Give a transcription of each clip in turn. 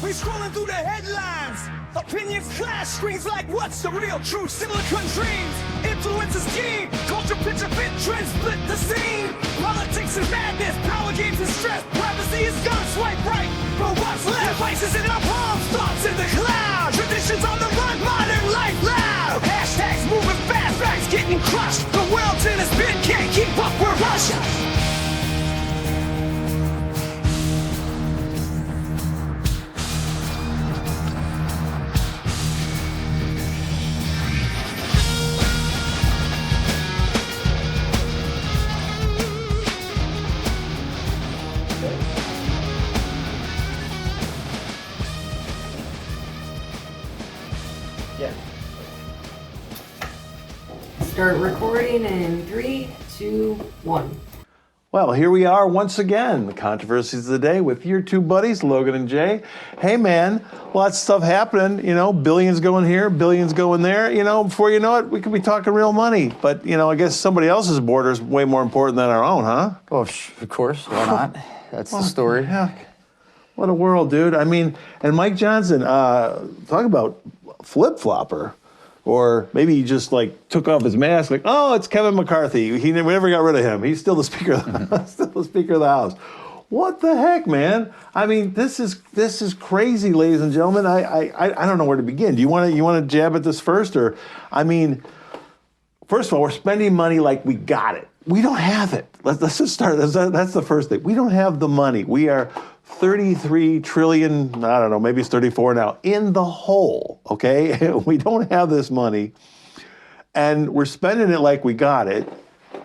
We scrolling through the headlines. Opinions clash, screens like what's the real truth? Silicon dreams, influences scheme. Culture picture fit trends, split the scene. Politics is madness, power games and stress. Privacy is gone, swipe right, but what's left? Devices in our palms, thoughts in the cloud. Traditions on the run, modern life loud. Hashtags moving fast, facts getting crushed. The world's in a spin, can't keep up with Russia. Start recording in 3, 2, 1. Well, here we are once again, the Controversies of the Day with your two buddies, Logan and Jay. Hey man, lots of stuff happening, you know, billions going here, billions going there, you know, before you know it, we could be talking real money. But, you know, I guess somebody else's border is way more important than our own, huh? Oh, of course, why not? That's the story. Heck? What a world, dude. I mean, and Mike Johnson, talk about flip-flopper. Or maybe he just like took off his mask, like, oh, it's Kevin McCarthy. We never got rid of him. He's still the Speaker of the House. What the heck, man? I mean, this is crazy, ladies and gentlemen. I don't know where to begin. Do you want to jab at this first, or I mean, first of all, we're spending money like we got it. We don't have it. Let's just start. That's the first thing. We don't have the money. We are 33 trillion, I don't know, maybe it's 34 now, in the hole, okay? We don't have this money, and we're spending it like we got it,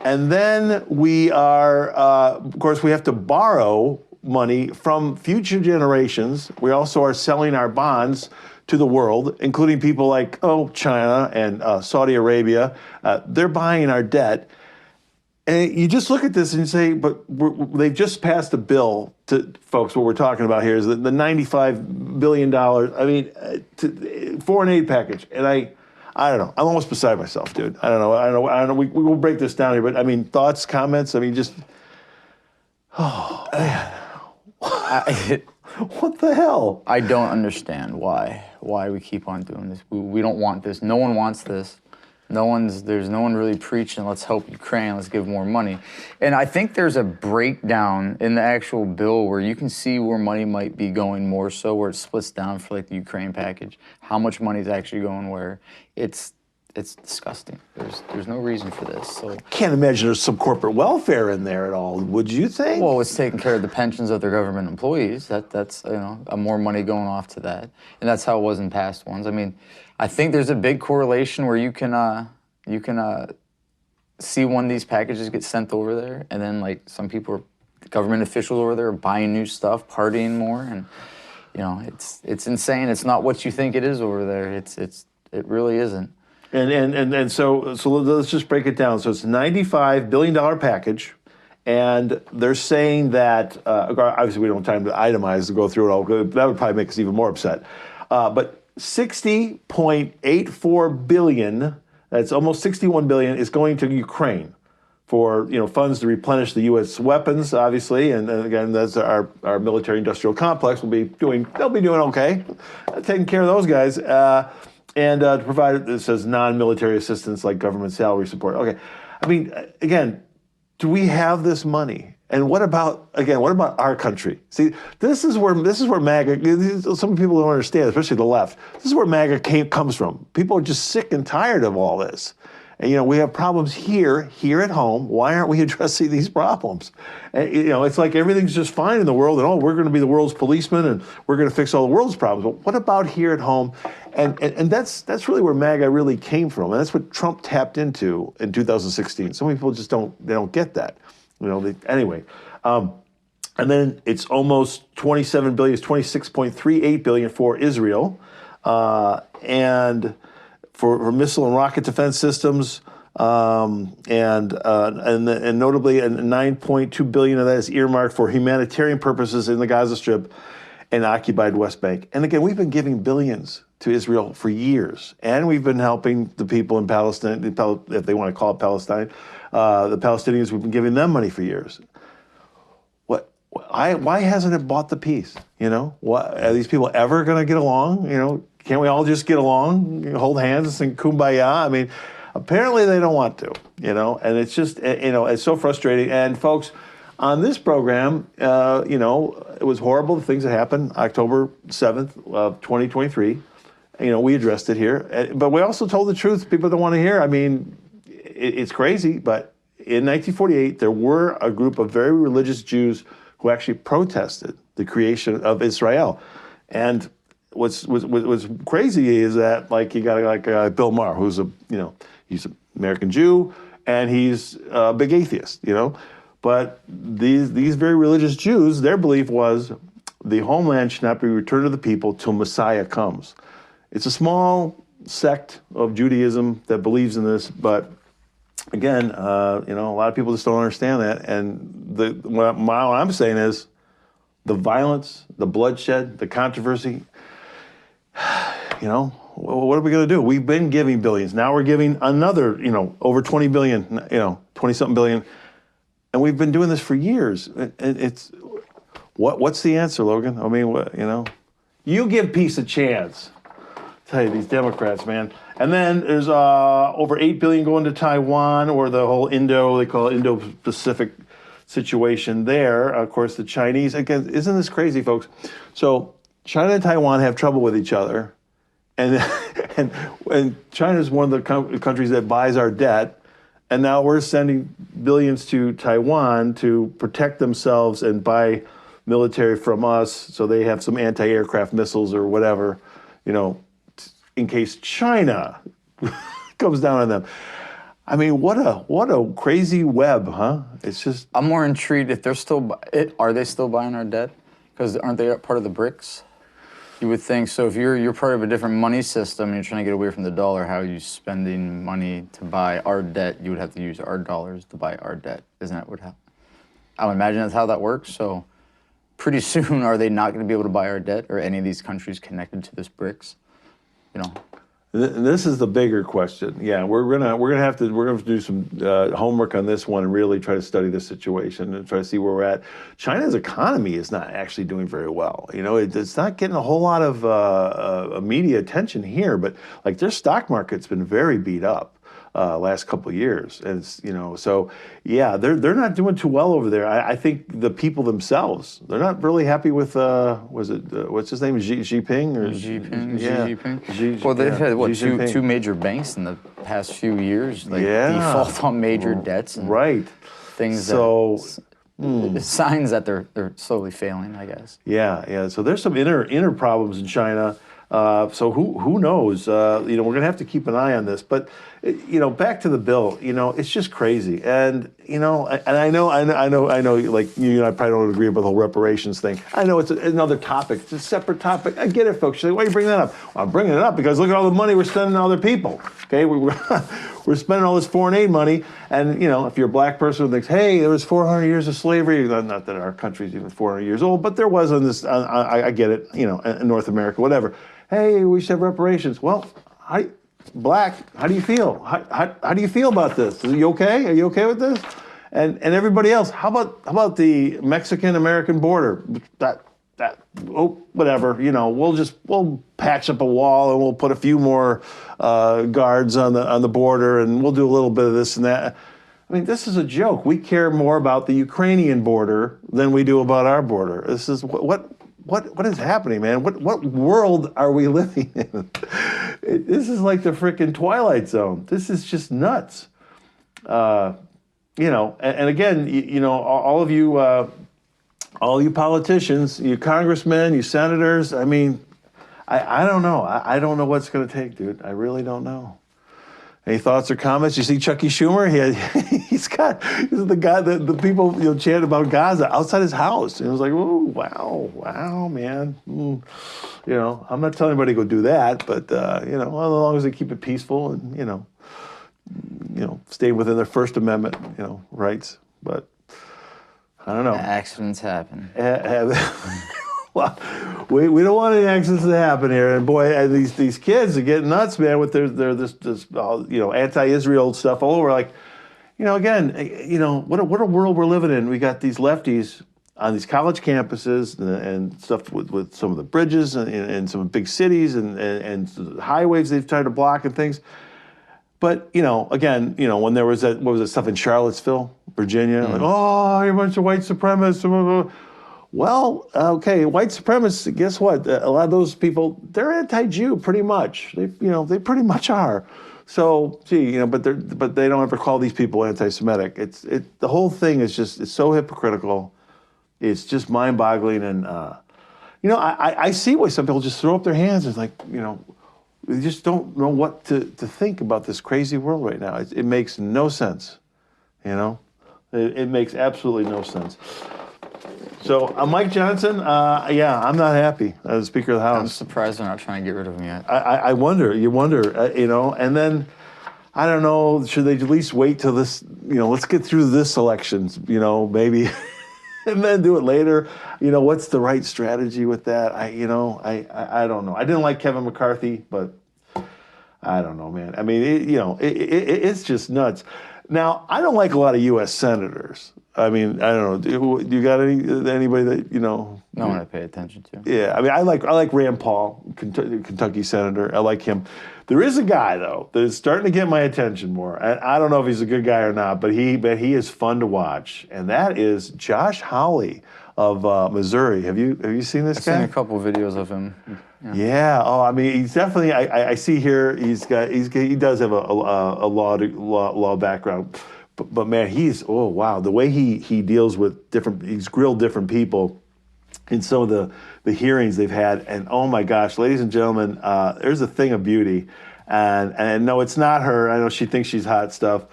and then we are, of course, we have to borrow money from future generations. We also are selling our bonds to the world, including people like, China and Saudi Arabia. They're buying our debt. And you just look at this and you say, but they've just passed a bill to, folks, what we're talking about here is the $95 billion, foreign aid package. And I don't know, I'm almost beside myself, dude. I don't know, we will break this down here, but I mean, thoughts, comments, I mean, just, oh, man. What the hell? I don't understand why we keep on doing this. We don't want this. No one wants this. There's no one really preaching, let's help Ukraine, let's give more money. And I think there's a breakdown in the actual bill where you can see where money might be going more so, where it splits down for like the Ukraine package, how much money is actually going where. It's disgusting. There's no reason for this. So can't imagine there's some corporate welfare in there at all, would you think? Well, it's taking care of the pensions of their government employees. That's more money going off to that. And that's how it was in past ones. I mean, I think there's a big correlation where you can see one of these packages get sent over there, and then like some people, government officials over there, are buying new stuff, partying more, and it's insane. It's not what you think it is over there. It really isn't. And so let's just break it down. So it's a $95 billion package, and they're saying that obviously we don't have time to itemize to go through it all. That would probably make us even more upset. But $60.84 billion, that's almost $61 billion, is going to Ukraine for funds to replenish the U.S. weapons, obviously, and again, that's our military-industrial complex. They'll be doing okay, taking care of those guys, and to provide, it says, non-military assistance like government salary support. Okay, I mean, again, do we have this money? And what about our country? See, this is where MAGA, some people don't understand, especially the left. This is where MAGA comes from. People are just sick and tired of all this. And, we have problems here at home. Why aren't we addressing these problems? And, it's like everything's just fine in the world, and we're going to be the world's policeman, and we're going to fix all the world's problems. But what about here at home? And that's really where MAGA really came from, and that's what Trump tapped into in 2016. So many people just don't get that. Anyway, and then it's almost $27 billion. It's $26.38 billion for Israel, and for missile and rocket defense systems, and notably, $9.2 billion of that is earmarked for humanitarian purposes in the Gaza Strip and occupied West Bank. And again, we've been giving billions to Israel for years, and we've been helping the people in Palestine, if they want to call it Palestine. The Palestinians, we've been giving them money for years. why hasn't it bought the peace? You know, what, are these people ever going to get along? You know, can't we all just get along, hold hands and sing kumbaya? I mean, apparently they don't want to, you know, and it's just, you know, it's so frustrating. And folks, on this program, you know, it was horrible, the things that happened October 7th of 2023. You know, we addressed it here, but we also told the truth people don't want to hear. I mean, it's crazy, but in 1948, there were a group of very religious Jews who actually protested the creation of Israel. And what's crazy is that, like, you got like Bill Maher, who's he's an American Jew, and he's a big atheist, you know. But these very religious Jews, their belief was the homeland should not be returned to the people till Messiah comes. It's a small sect of Judaism that believes in this, but again, you know, a lot of people just don't understand that. And what I'm saying is the violence, the bloodshed, the controversy, you know, what are we going to do? We've been giving billions. Now we're giving another, you know, over 20 billion, you know, 20-something billion. And we've been doing this for years. It's what's the answer, Logan? I mean, you know, you give peace a chance. Tell you, these Democrats, man. And then there's over 8 billion going to Taiwan, or the whole they call it Indo-Pacific situation there. Of course, the Chinese, again, isn't this crazy, folks? So China and Taiwan have trouble with each other. And China is one of the countries that buys our debt. And now we're sending billions to Taiwan to protect themselves and buy military from us, so they have some anti-aircraft missiles or whatever, you know, in case China comes down on them. I mean, what a crazy web, huh? It's just. I'm more intrigued if they're still. Are they still buying our debt? Because aren't they part of the BRICS? You would think so. If you're part of a different money system and you're trying to get away from the dollar, how are you spending money to buy our debt? You would have to use our dollars to buy our debt. Isn't that what happened? I would imagine that's how that works. So pretty soon, are they not going to be able to buy our debt, or any of these countries connected to this BRICS? You know. This is the bigger question. Yeah, we're gonna have to do some homework on this one and really try to study the situation and try to see where we're at. China's economy is not actually doing very well. You know, it's not getting a whole lot of media attention here, but like their stock market's been very beat up last couple of years, and it's, you know, so yeah, they're not doing too well over there. I think the people themselves, they're not really happy with what's his name, Xi Jinping or Xi Jinping. Yeah. Xi Jinping. Well, they've had what, two major banks in the past few years, like default on major debts and things. So signs that they're slowly failing, I guess. Yeah. So there's some inner problems in China. So who knows? You know, we're gonna have to keep an eye on this. But you know, back to the bill. You know, it's just crazy. And you know, and I know. Like you and I probably don't agree about the whole reparations thing. I know it's another topic. It's a separate topic. I get it, folks. You're like, why are you bringing that up? Well, I'm bringing it up because look at all the money we're spending on other people. Okay, we're spending all this foreign aid money. And you know, if you're a black person who thinks, hey, there was 400 years of slavery. Not that our country's even 400 years old, but there was on this. I get it. You know, in North America, whatever. Hey, we should have reparations. Well, Black, how do you feel? How do you feel about this? Are you okay? Are you okay with this? And everybody else, how about the Mexican-American border? Whatever, you know, we'll patch up a wall and we'll put a few more guards on the border and we'll do a little bit of this and that. I mean, this is a joke. We care more about the Ukrainian border than we do about our border. This is what is happening, man? What world are we living in? This is like the frickin' Twilight Zone. This is just nuts. You know, and again, you know, all you politicians, you congressmen, you senators. I mean, I don't know. I don't know what's going to take, dude. I really don't know. Any thoughts or comments? You see Chucky Schumer? He's got the guy that the people chant about Gaza outside his house. And it was like, oh wow, man. You know, I'm not telling anybody to go do that, but you know, as long as they keep it peaceful and you know, stay within their First Amendment, rights. But I don't know. Accidents happen. Well, we don't want any accidents to happen here, and boy, these kids are getting nuts, man, with their this anti-Israel stuff all over. Like, again, what a world we're living in. We got these lefties on these college campuses and stuff with some of the bridges and some big cities and highways they've tried to block and things. But, again, when there was what was it, stuff in Charlottesville, Virginia, like, oh, you're a bunch of white supremacists. Well, okay, white supremacists, guess what? A lot of those people, they're anti-Jew pretty much. They pretty much are. So, but they don't ever call these people anti-Semitic. The whole thing is it's so hypocritical. It's just mind-boggling. And, I see why some people just throw up their hands and they just don't know what to think about this crazy world right now. It makes no sense, It makes absolutely no sense. So, Mike Johnson, I'm not happy as Speaker of the House. I'm surprised they're not trying to get rid of him yet. I wonder, and then, I don't know, should they at least wait till this, let's get through this election, maybe, and then do it later. What's the right strategy with that? I don't know. I didn't like Kevin McCarthy, but I don't know, man. I mean, it's just nuts. Now, I don't like a lot of U.S. senators. I mean, I don't know. Do you got anybody that No one I pay attention to. Yeah, I mean, I like Rand Paul, Kentucky senator. I like him. There is a guy though that is starting to get my attention more. And I don't know if he's a good guy or not, but he is fun to watch, and that is Josh Hawley of Missouri. Have you seen this guy? I've seen a couple of videos of him. Yeah. Oh, I mean, he's definitely. I see here he does have a law background. But man, the way he deals with he's grilled different people in some of the hearings they've had, and oh my gosh, ladies and gentlemen, there's a thing of beauty, and no, it's not her. I know she thinks she's hot stuff.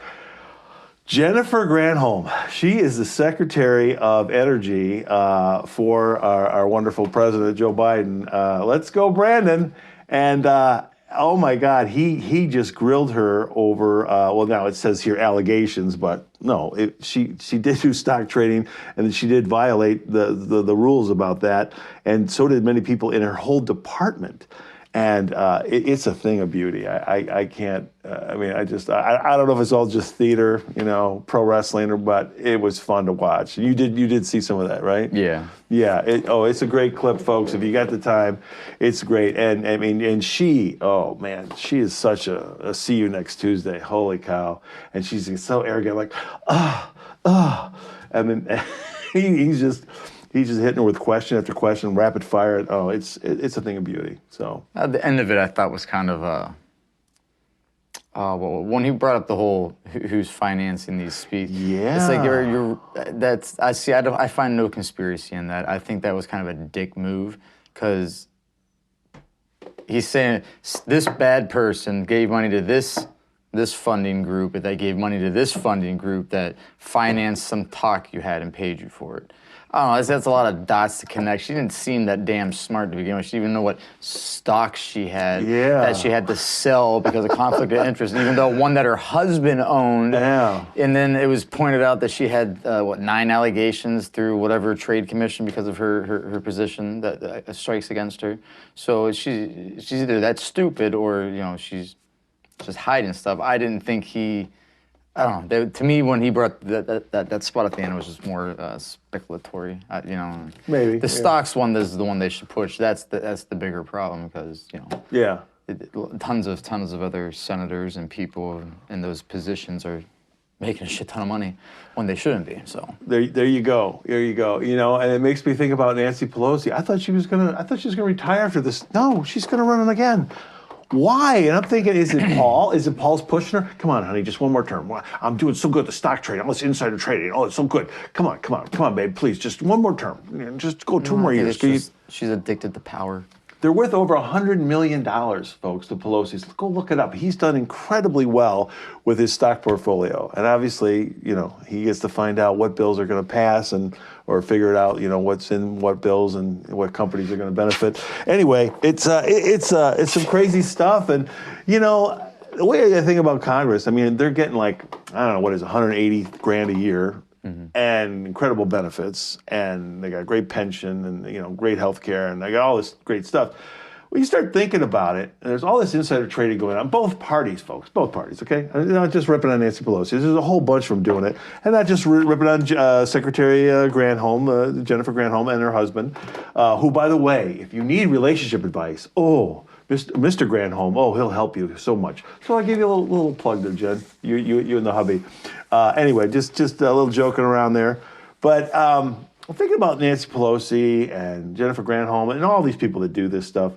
Jennifer Granholm, she is the Secretary of Energy for our wonderful President Joe Biden. Let's go, Brandon, and. Oh my God, he just grilled her over. Well, now it says here allegations, but no, she did do stock trading, and she did violate the rules about that, and so did many people in her whole department. And it's a thing of beauty. I can't. I mean, I don't know if it's all just theater, pro wrestling, but it was fun to watch. You did see some of that, right? Yeah. Yeah. It's a great clip, folks. If you got the time, it's great. And I mean, and she, oh man, she is such a see you next Tuesday. Holy cow! And she's so arrogant, like, I mean, he's just hitting her with question after question, rapid fire. Oh, it's a thing of beauty. So at the end of it, I thought was kind of well, when he brought up the whole who's financing these speeches. Yeah, it's like I find no conspiracy in that. I think that was kind of a dick move because he's saying this bad person gave money to this funding group, but they gave money to this funding group that financed some talk you had and paid you for it. I don't know, that's a lot of dots to connect. She didn't seem that damn smart to begin with. She didn't even know what stocks she had that she had to sell because of conflict of interest, even though one that her husband owned. Yeah. And then it was pointed out that she had, 9 allegations through whatever trade commission because of her position that strikes against her. So she's either that stupid or, she's just hiding stuff. I didn't think I don't know. To me, when he brought that spot at the end, it was just more speculatory. Maybe the stocks one is the one they should push. That's the bigger problem because tons of other senators and people in those positions are making a shit ton of money when they shouldn't be. So there you go. And it makes me think about Nancy Pelosi. I thought she was gonna retire after this. No, she's gonna run it again. Why? And I'm thinking, is it Paul? Is it Paul's pushing her? Come on, honey, just one more term. I'm doing so good at the stock trading. All this insider trading. Oh, it's so good. Come on, babe, please, just one more term. Just go 2 more years. She's addicted to power. They're worth over $100 million, folks, the Pelosi's. Go look it up. He's done incredibly well with his stock portfolio. And obviously, he gets to find out what bills are going to pass or figure it out, what's in what bills and what companies are going to benefit. Anyway, it's some crazy stuff. And, the way I think about Congress, I mean, they're getting like, I don't know, what is it, $180,000 a year. Mm-hmm. And incredible benefits, and they got great pension, and great health care, and they got all this great stuff. when you start thinking about it, and there's all this insider trading going on, both parties, folks, both parties, okay? I'm not just ripping on Nancy Pelosi. There's a whole bunch of them doing it. And not just ripping on Secretary Granholm, Jennifer Granholm and her husband, who, by the way, if you need relationship advice, Mr. Granholm, he'll help you so much. So I'll give you a little plug there, Jen, you and the hubby. Anyway, just a little joking around there. But I'm thinking about Nancy Pelosi and Jennifer Granholm and all these people that do this stuff.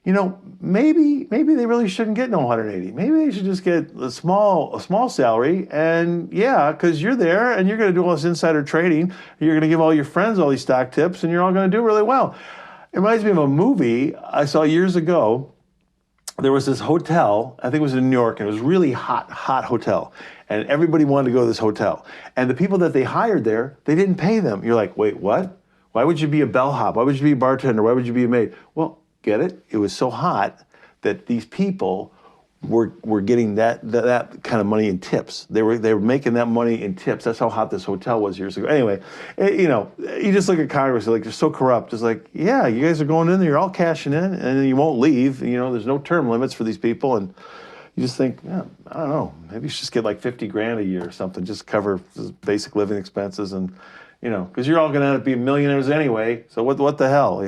You know, maybe they really shouldn't get no 180. Maybe they should just get a small salary, and because you're there and you're going to do all this insider trading. You're going to give all your friends all these stock tips, and you're all going to do really well. It reminds me of a movie I saw years ago. There was this hotel, I think it was in New York, and it was a really hot hotel. And everybody wanted to go to this hotel. And the people that they hired there, they didn't pay them. You're like, wait, what? Why would you be a bellhop? Why would you be a bartender? Why would you be a maid? Well, get it? It was so hot that these people were getting that kind of money in tips. They were making that money in tips. That's how hot this hotel was years ago. Anyway, you just look at Congress, like they're so corrupt. It's like, yeah, you guys are going in there, you're all cashing in, and you won't leave. There's no term limits for these people, and you just think, I don't know, maybe you should just get like $50,000 a year or something, just cover basic living expenses, and because you're all going to end up being millionaires anyway. So what the hell?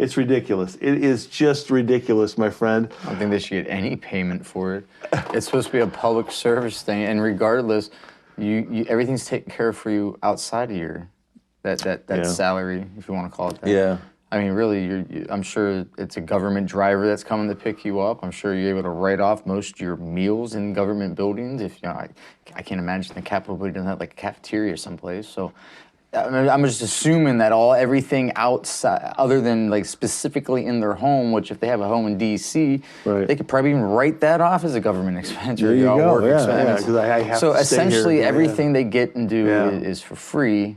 It's ridiculous. It is just ridiculous, my friend. I don't think they should get any payment for it. It's supposed to be a public service thing, and regardless, you everything's taken care of for you outside of your that salary, if you want to call it that. Yeah. I mean, really, I'm sure it's a government driver that's coming to pick you up. I'm sure you're able to write off most of your meals in government buildings. If I can't imagine the Capitol building doesn't have like a cafeteria someplace. So I'm just assuming that everything outside, other than like specifically in their home, which if they have a home in D.C., they could probably even write that off as a government expense or work expense. Yeah, I have so to stay essentially, here. everything they get and do is for free.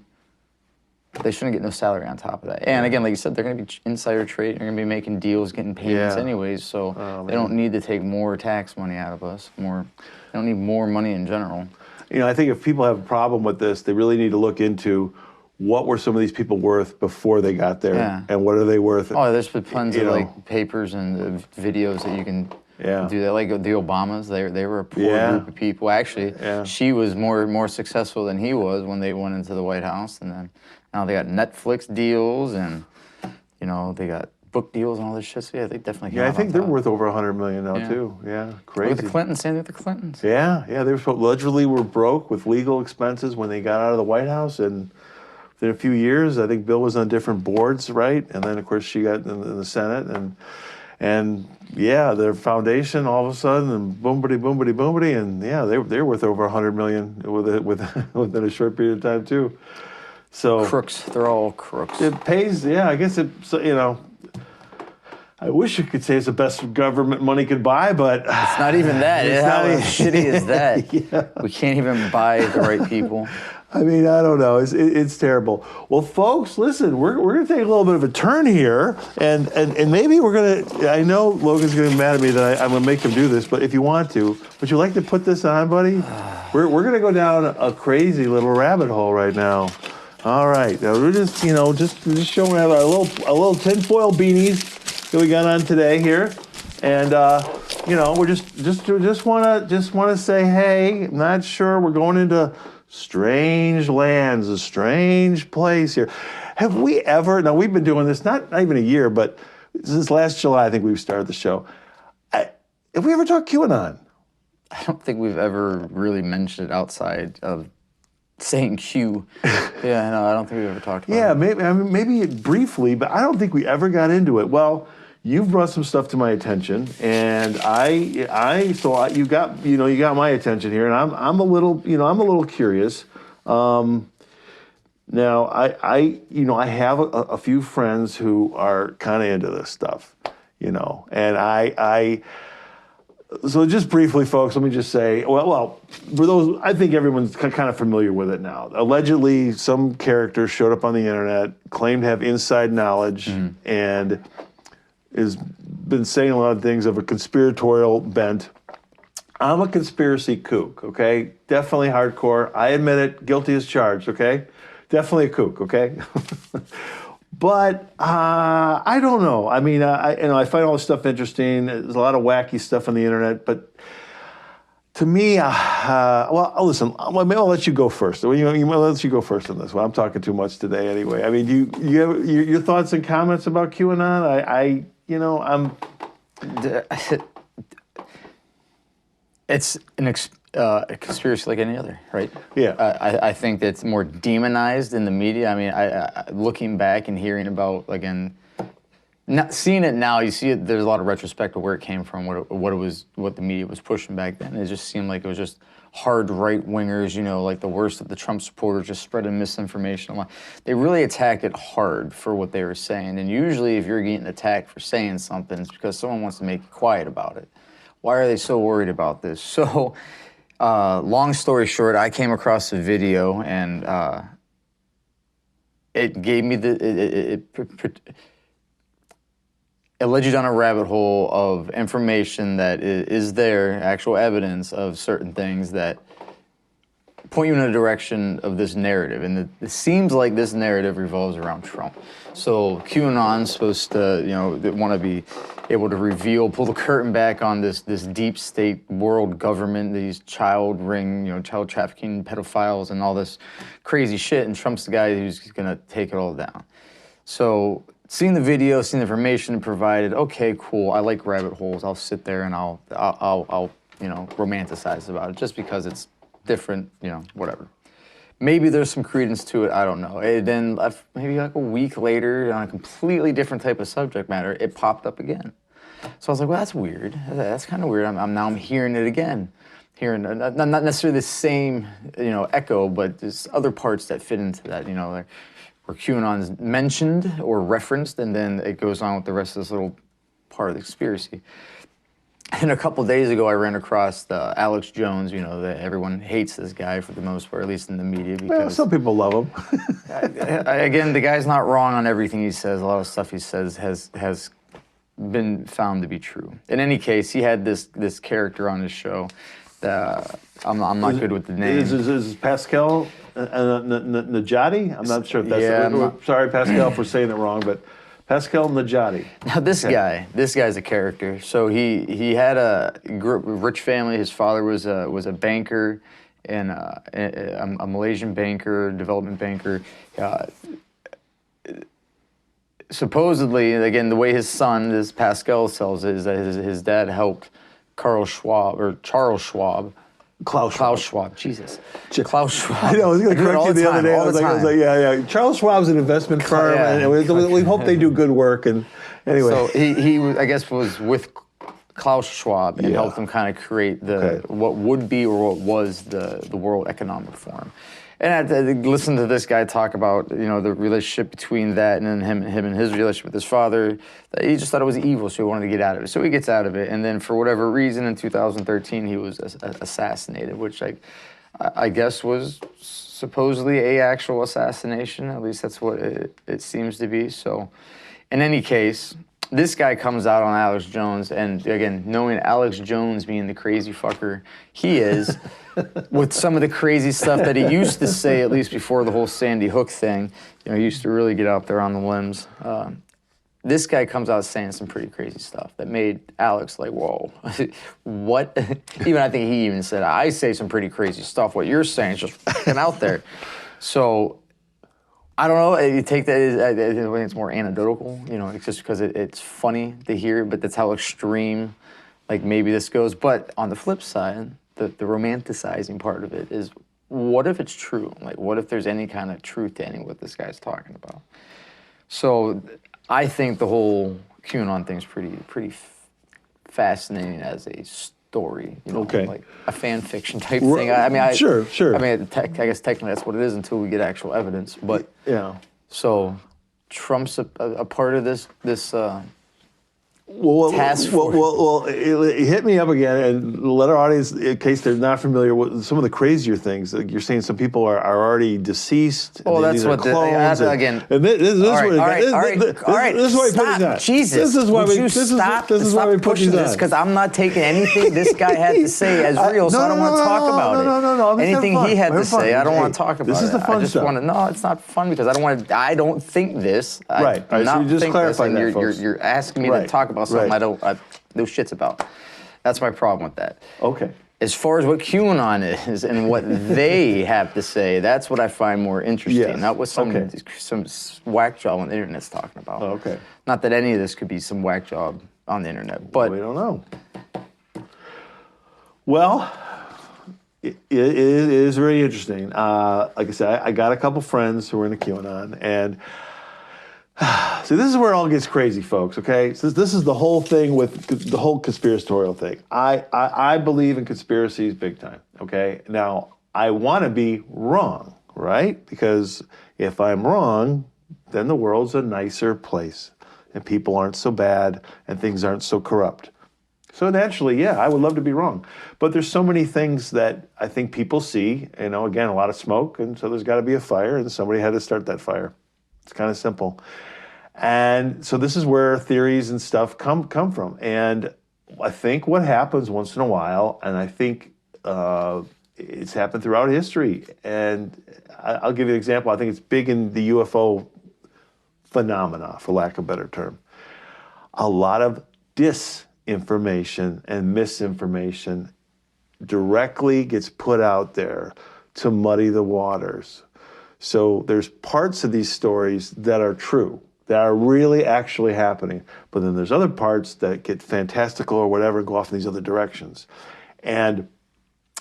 They shouldn't get no salary on top of that. And again, like you said, they're going to be insider trading. They're going to be making deals, getting payments anyways. So they don't need to take more tax money out of us. They don't need more money in general. I think if people have a problem with this, they really need to look into what were some of these people worth before they got there, and what are they worth? Oh, there's been tons of like papers and videos that you can do that. Like the Obamas, they were a poor group of people. Actually, she was more successful than he was when they went into the White House, and then now they got Netflix deals, and they got book deals and all this shit. So yeah, they definitely. I think they're worth over $100 million now too. Yeah, crazy. With the Clintons, same with the Clintons. Yeah, they allegedly were broke with legal expenses when they got out of the White House, and within a few years, I think Bill was on different boards, right? And then of course she got in the Senate, and their foundation all of a sudden, and boomity, and they're worth over $100 million within a short period of time too. So crooks, they're all crooks. It pays, I guess I wish you could say it's the best government money could buy, but it's not even that. How shitty is that? We can't even buy the right people. I mean, I don't know. It's terrible. Well, folks, listen, we're going to take a little bit of a turn here, and maybe we're going to, I know Logan's going to be mad at me that I'm going to make him do this, but if you want to, would you like to put this on, buddy? We're going to go down a crazy little rabbit hole right now. All right. Now, we're just showing our little tinfoil beanies that we got on today here. And, we're just want to say, hey, I'm not sure. We're going into strange lands, a strange place here. Have we ever, now we've been doing this, not even a year, but since last July, I think we've started the show. Have we ever talked QAnon? I don't think we've ever really mentioned it outside of saying Q. No, I don't think we've ever talked about it. Maybe briefly, but I don't think we ever got into it. Well, you've brought some stuff to my attention, and I thought you got my attention here, and I'm a little curious. Now I have a few friends who are kind of into this stuff, and so just briefly, folks, let me just say, well, for those, I think everyone's kind of familiar with it now. Allegedly, some character showed up on the internet, claimed to have inside knowledge, and has been saying a lot of things of a conspiratorial bent. I'm a conspiracy kook, okay? Definitely hardcore. I admit it, guilty as charged, okay? Definitely a kook, okay? But I don't know. I mean, I find all this stuff interesting. There's a lot of wacky stuff on the internet, but to me, well, listen. Maybe I'll let you go first. I'll let you go first on this one. I'm talking too much today, anyway. I mean, you have your thoughts and comments about QAnon? It's a conspiracy like any other, right? Yeah. I think that's more demonized in the media. I mean, I looking back and hearing about, again, not seeing it now, you see it. There's a lot of retrospective where it came from, what the media was pushing back then. It just seemed like it was just hard right wingers, like the worst of the Trump supporters, just spreading misinformation. They really attacked it hard for what they were saying. And usually, if you're getting attacked for saying something, it's because someone wants to make you quiet about it. Why are they so worried about this? So, long story short, I came across a video and it gave me it led you down a rabbit hole of information that is there, actual evidence of certain things that point you in a direction of this narrative. And it seems like this narrative revolves around Trump. So QAnon's supposed to, they want to be able to pull the curtain back on this deep state world government, these child trafficking pedophiles and all this crazy shit. And Trump's the guy who's going to take it all down. So seeing the video, seeing the information provided, okay, cool. I like rabbit holes. I'll sit there and I'll romanticize about it just because it's different, whatever. Maybe there's some credence to it. I don't know. And then maybe like a week later, on a completely different type of subject matter, it popped up again. So I was like, well, that's weird. That's kind of weird. I'm hearing it again. Hearing not necessarily the same, echo, but there's other parts that fit into that, like where QAnon's mentioned or referenced, and then it goes on with the rest of this little part of the conspiracy. And a couple days ago, I ran across Alex Jones. That everyone hates this guy for the most part, at least in the media. Because Well, some people love him. again, the guy's not wrong on everything he says. A lot of stuff he says has been found to be true. In any case, he had this character on his show. I'm not good with the name. Is Pascal Najati? I'm not sure if that's Yeah, sorry, Pascal, for saying it wrong, but Pascal Najati. Now this guy's a character. So he had a rich family. His father was a banker, and a Malaysian banker, development banker. Supposedly, again, the way his son, this Pascal, tells it, is that his dad helped Charles Schwab. Klaus Schwab, Jesus. Klaus Schwab. I know, I was going to correct you the other day. I was like, yeah. Charles Schwab's an investment firm, and we hope they do good work. And anyway. So he I guess, was with Klaus Schwab and helped them kind of create what would be or what was the World Economic Forum. And I listened to this guy talk about, the relationship between that and then him and his relationship with his father. That he just thought it was evil, so he wanted to get out of it. So he gets out of it, and then for whatever reason, in 2013, he was assassinated, which I guess was supposedly a actual assassination. At least that's what it seems to be. So, in any case, this guy comes out on Alex Jones, and again, knowing Alex Jones being the crazy fucker he is, with some of the crazy stuff that he used to say, at least before the whole Sandy Hook thing, he used to really get out there on the limbs. This guy comes out saying some pretty crazy stuff that made Alex like, whoa, what? Even I think he even said, I say some pretty crazy stuff. What you're saying is just fucking out there. So, I don't know. You take that as it's more anecdotal, it's just because it's funny to hear, but that's how extreme, maybe this goes. But on the flip side, the romanticizing part of it is, what if it's true? What if there's any kind of truth to any of what this guy's talking about? So I think the whole QAnon thing's pretty fascinating as a story, like a fan fiction type thing. Sure. I guess technically that's what it is until we get actual evidence. But yeah. So Trump's a part of this Hit me up again and let our audience, in case they're not familiar with some of the crazier things. Like you're saying some people are already deceased. Well, that's what again. And this is all right. This is why we put these on. Jesus, this is why this is why we put these on. Because I'm not taking anything this guy had to say as real, so I don't want to talk about it. No. Anything he had to say, I don't want to talk about it. This is the fun I just stuff. want to. No, it's not fun because I don't think this. Right. I do not So you just think clarify this, that, and folks. you're asking me to talk about something I don't know shits about. That's my problem with that. Okay. As far as what QAnon is and what they have to say, that's what I find more interesting. Yes. Not what some whack job on the internet's talking about. Okay. Not that any of this could be some whack job on the internet, but we don't know. Well, it is very interesting. Like I said, I got a couple friends who are into QAnon, and so this is where it all gets crazy, folks, okay? So this is the whole thing with the whole conspiratorial thing. I believe in conspiracies big time, okay? Now, I want to be wrong, right? Because if I'm wrong, then the world's a nicer place, and people aren't so bad, and things aren't so corrupt. So naturally, yeah, I would love to be wrong. But there's so many things that I think people see, again, a lot of smoke, and so there's got to be a fire, and somebody had to start that fire. It's kind of simple. And so this is where theories and stuff come from. And I think what happens once in a while, and I think it's happened throughout history, and I'll give you an example. I think it's big in the UFO phenomena, for lack of a better term. A lot of disinformation and misinformation directly gets put out there to muddy the waters. So there's parts of these stories that are true, that are really actually happening, but then there's other parts that get fantastical or whatever, go off in these other directions. And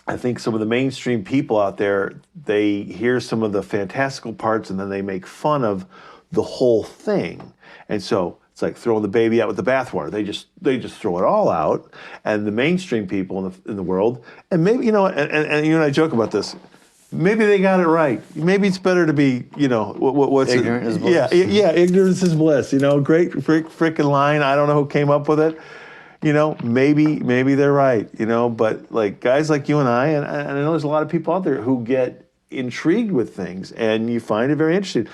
I think some of the mainstream people out there, they hear some of the fantastical parts and then they make fun of the whole thing. And so it's like throwing the baby out with the bathwater. They just throw it all out. And the mainstream people in the world, and maybe, and you and I joke about this, maybe they got it right. Maybe it's better to be, what's ignorant is bliss. Yeah, ignorance is bliss. Great frickin' line. I don't know who came up with it. Maybe they're right. But like guys like you and I know there's a lot of people out there who get intrigued with things, and you find it very interesting.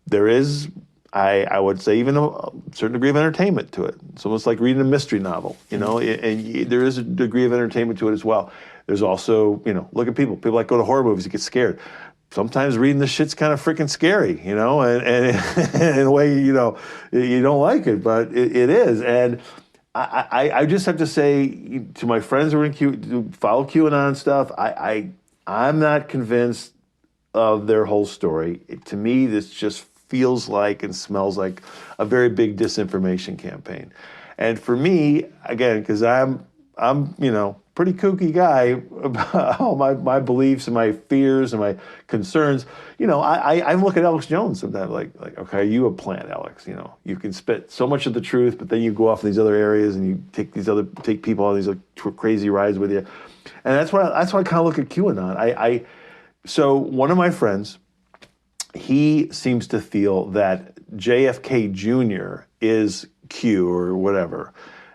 There is, I would say, even a certain degree of entertainment to it. It's almost like reading a mystery novel, and there is a degree of entertainment to it as well. There's also, look at people. People like go to horror movies and get scared. Sometimes reading this shit's kind of freaking scary, and in a way, you don't like it, but it is. And I just have to say to my friends who follow QAnon stuff, I'm not convinced of their whole story. To me, this just feels like and smells like a very big disinformation campaign. And for me, again, because I'm pretty kooky guy about all my beliefs and my fears and my concerns. I look at Alex Jones sometimes like, okay, are you a plant, Alex? You can spit so much of the truth, but then you go off in these other areas and you take people on these crazy rides with you. And that's why I kind of look at QAnon. So one of my friends, he seems to feel that JFK Jr. is Q or whatever.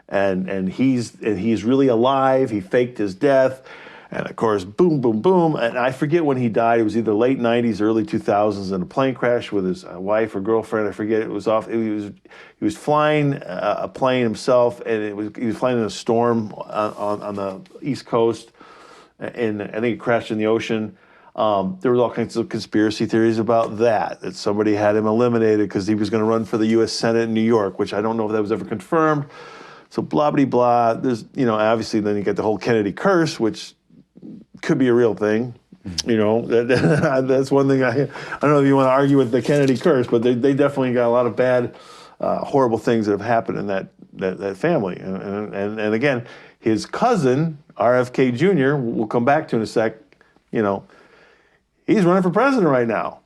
And he's really alive. He faked his death, and of course, boom, boom, boom. And I forget when he died. It was either late '90s, early 2000s, in a plane crash with his wife or girlfriend. I forget. It was off. He was flying a plane himself, and he was flying in a storm on the East Coast, and I think it crashed in the ocean. There was all kinds of conspiracy theories about that somebody had him eliminated because he was going to run for the U.S. Senate in New York, which I don't know if that was ever confirmed. So blah, blah, blah. There's, obviously then you get the whole Kennedy curse, which could be a real thing. That's one thing I don't know if you want to argue with the Kennedy curse, but they definitely got a lot of bad, horrible things that have happened in that family. And again, his cousin, RFK Jr., we'll come back to in a sec, he's running for president right now,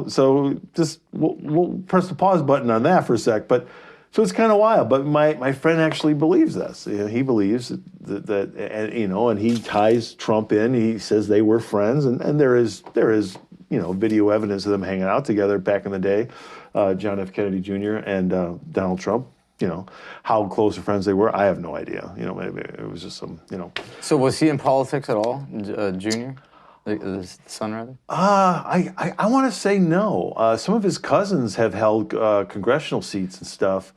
so just we'll press the pause button on that for a sec. But so it's kind of wild, but my friend actually believes this. He believes that and he ties Trump in. He says they were friends, and there is video evidence of them hanging out together back in the day, John F. Kennedy Jr. and Donald Trump. how close of friends they were, I have no idea. Maybe it was just some, So was he in politics at all, Junior? The son, rather? I want to say no. Some of his cousins have held congressional seats and stuff.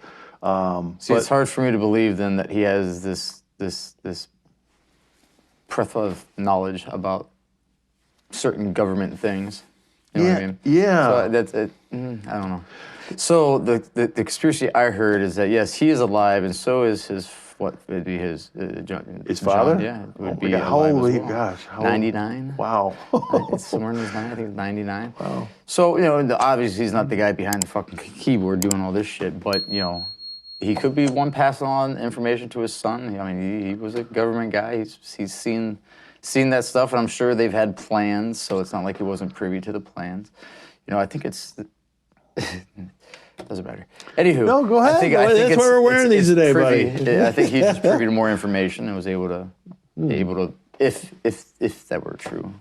See, it's hard for me to believe then that he has this breadth of knowledge about certain government things. You know what I mean? Yeah. So that's it. I don't know. So the conspiracy I heard is that yes, he is alive, and so is his what would be his his father? John, yeah, would be God, how alive old as he? well. Gosh, how 99. Wow. It's somewhere in his 90s. I think it's 99. Wow. So obviously he's not the guy behind the fucking keyboard doing all this shit, but he could be one passing on information to his son. I mean, he was a government guy. He's seen that stuff, and I'm sure they've had plans. So it's not like he wasn't privy to the plans. I think it's. Doesn't matter. Anywho, no, go ahead. I think that's why we're wearing these today, privy, buddy. I think he's just privy to more information and was able to, if that were true,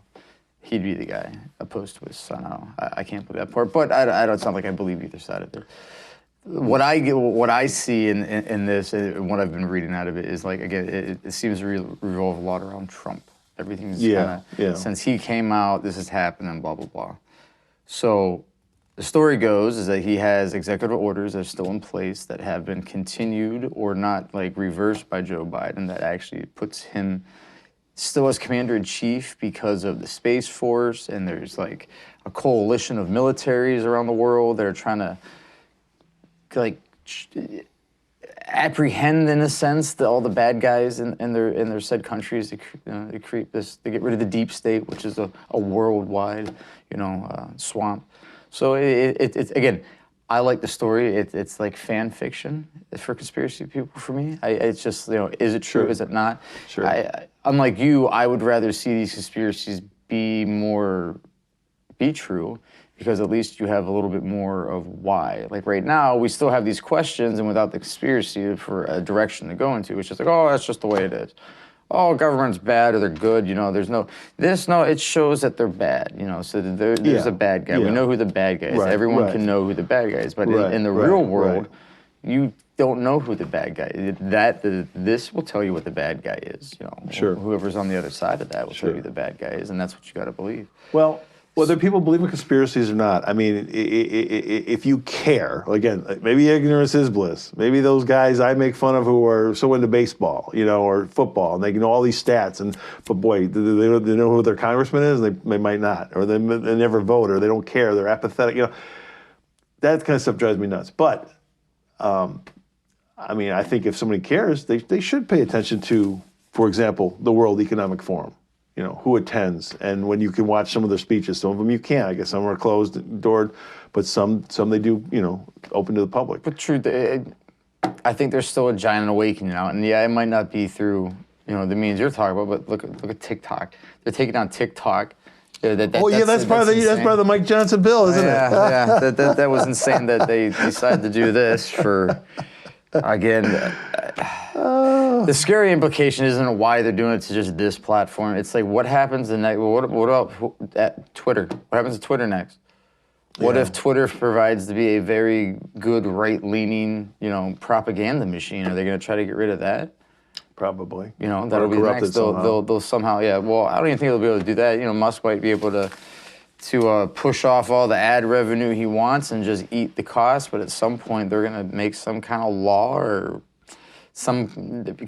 he'd be the guy opposed to his son. I can't believe that part, but I don't sound like I believe either side of it. What I see in this and what I've been reading out of it is like again, it seems to revolve a lot around Trump. Everything's since he came out, this has happened and blah blah blah. So. The story goes is that he has executive orders that are still in place that have been continued or not like reversed by Joe Biden that actually puts him still as commander-in-chief because of the Space Force, and there's like a coalition of militaries around the world that are trying to like apprehend in a sense all the bad guys in their said countries to create this, to get rid of the deep state, which is a worldwide swamp. So it's again, I like the story. It's like fan fiction for conspiracy people for me. It's just is it true? Sure. Is it not? Sure. Unlike you, I would rather see these conspiracies be true, because at least you have a little bit more of why. Like right now, we still have these questions, and without the conspiracy for a direction to go into, it's just like, oh, that's just the way it is. Oh, government's bad or they're good, there's it shows that they're bad, so there's a bad guy. Yeah. We know who the bad guy is. Right, Everyone right. can know who the bad guy is, but in the Right, real world, right. you don't know who the bad guy is. This will tell you what the bad guy is, Sure. Whoever's on the other side of that will Sure. tell you the bad guy is, and that's what you got to believe. Well, whether people believe in conspiracies or not, I mean, if you care, again, maybe ignorance is bliss. Maybe those guys I make fun of who are so into baseball, or football, and they know all these stats, but boy, do they know who their congressman is? They might not, or they never vote, or they don't care, they're apathetic, that kind of stuff drives me nuts. But, I mean, I think if somebody cares, they should pay attention to, for example, the World Economic Forum. Who attends, and when you can watch some of their speeches. Some of them you can't. I guess some are closed doored, but some they do, open to the public. But true, I think there's still a giant awakening out, and yeah, it might not be through the means you're talking about, but look at TikTok. They're taking down TikTok. That's part of the Mike Johnson bill, isn't it? Yeah, that was insane that they decided to do this for, again. The scary implication isn't why they're doing it to just this platform. It's like, what happens the next? What about at Twitter? What happens to Twitter next? What if Twitter provides to be a very good right-leaning, propaganda machine? Are they going to try to get rid of that? Probably. That'll be next. They'll somehow, yeah. Well, I don't even think they'll be able to do that. Musk might be able to push off all the ad revenue he wants and just eat the cost. But at some point, they're going to make some kind of law or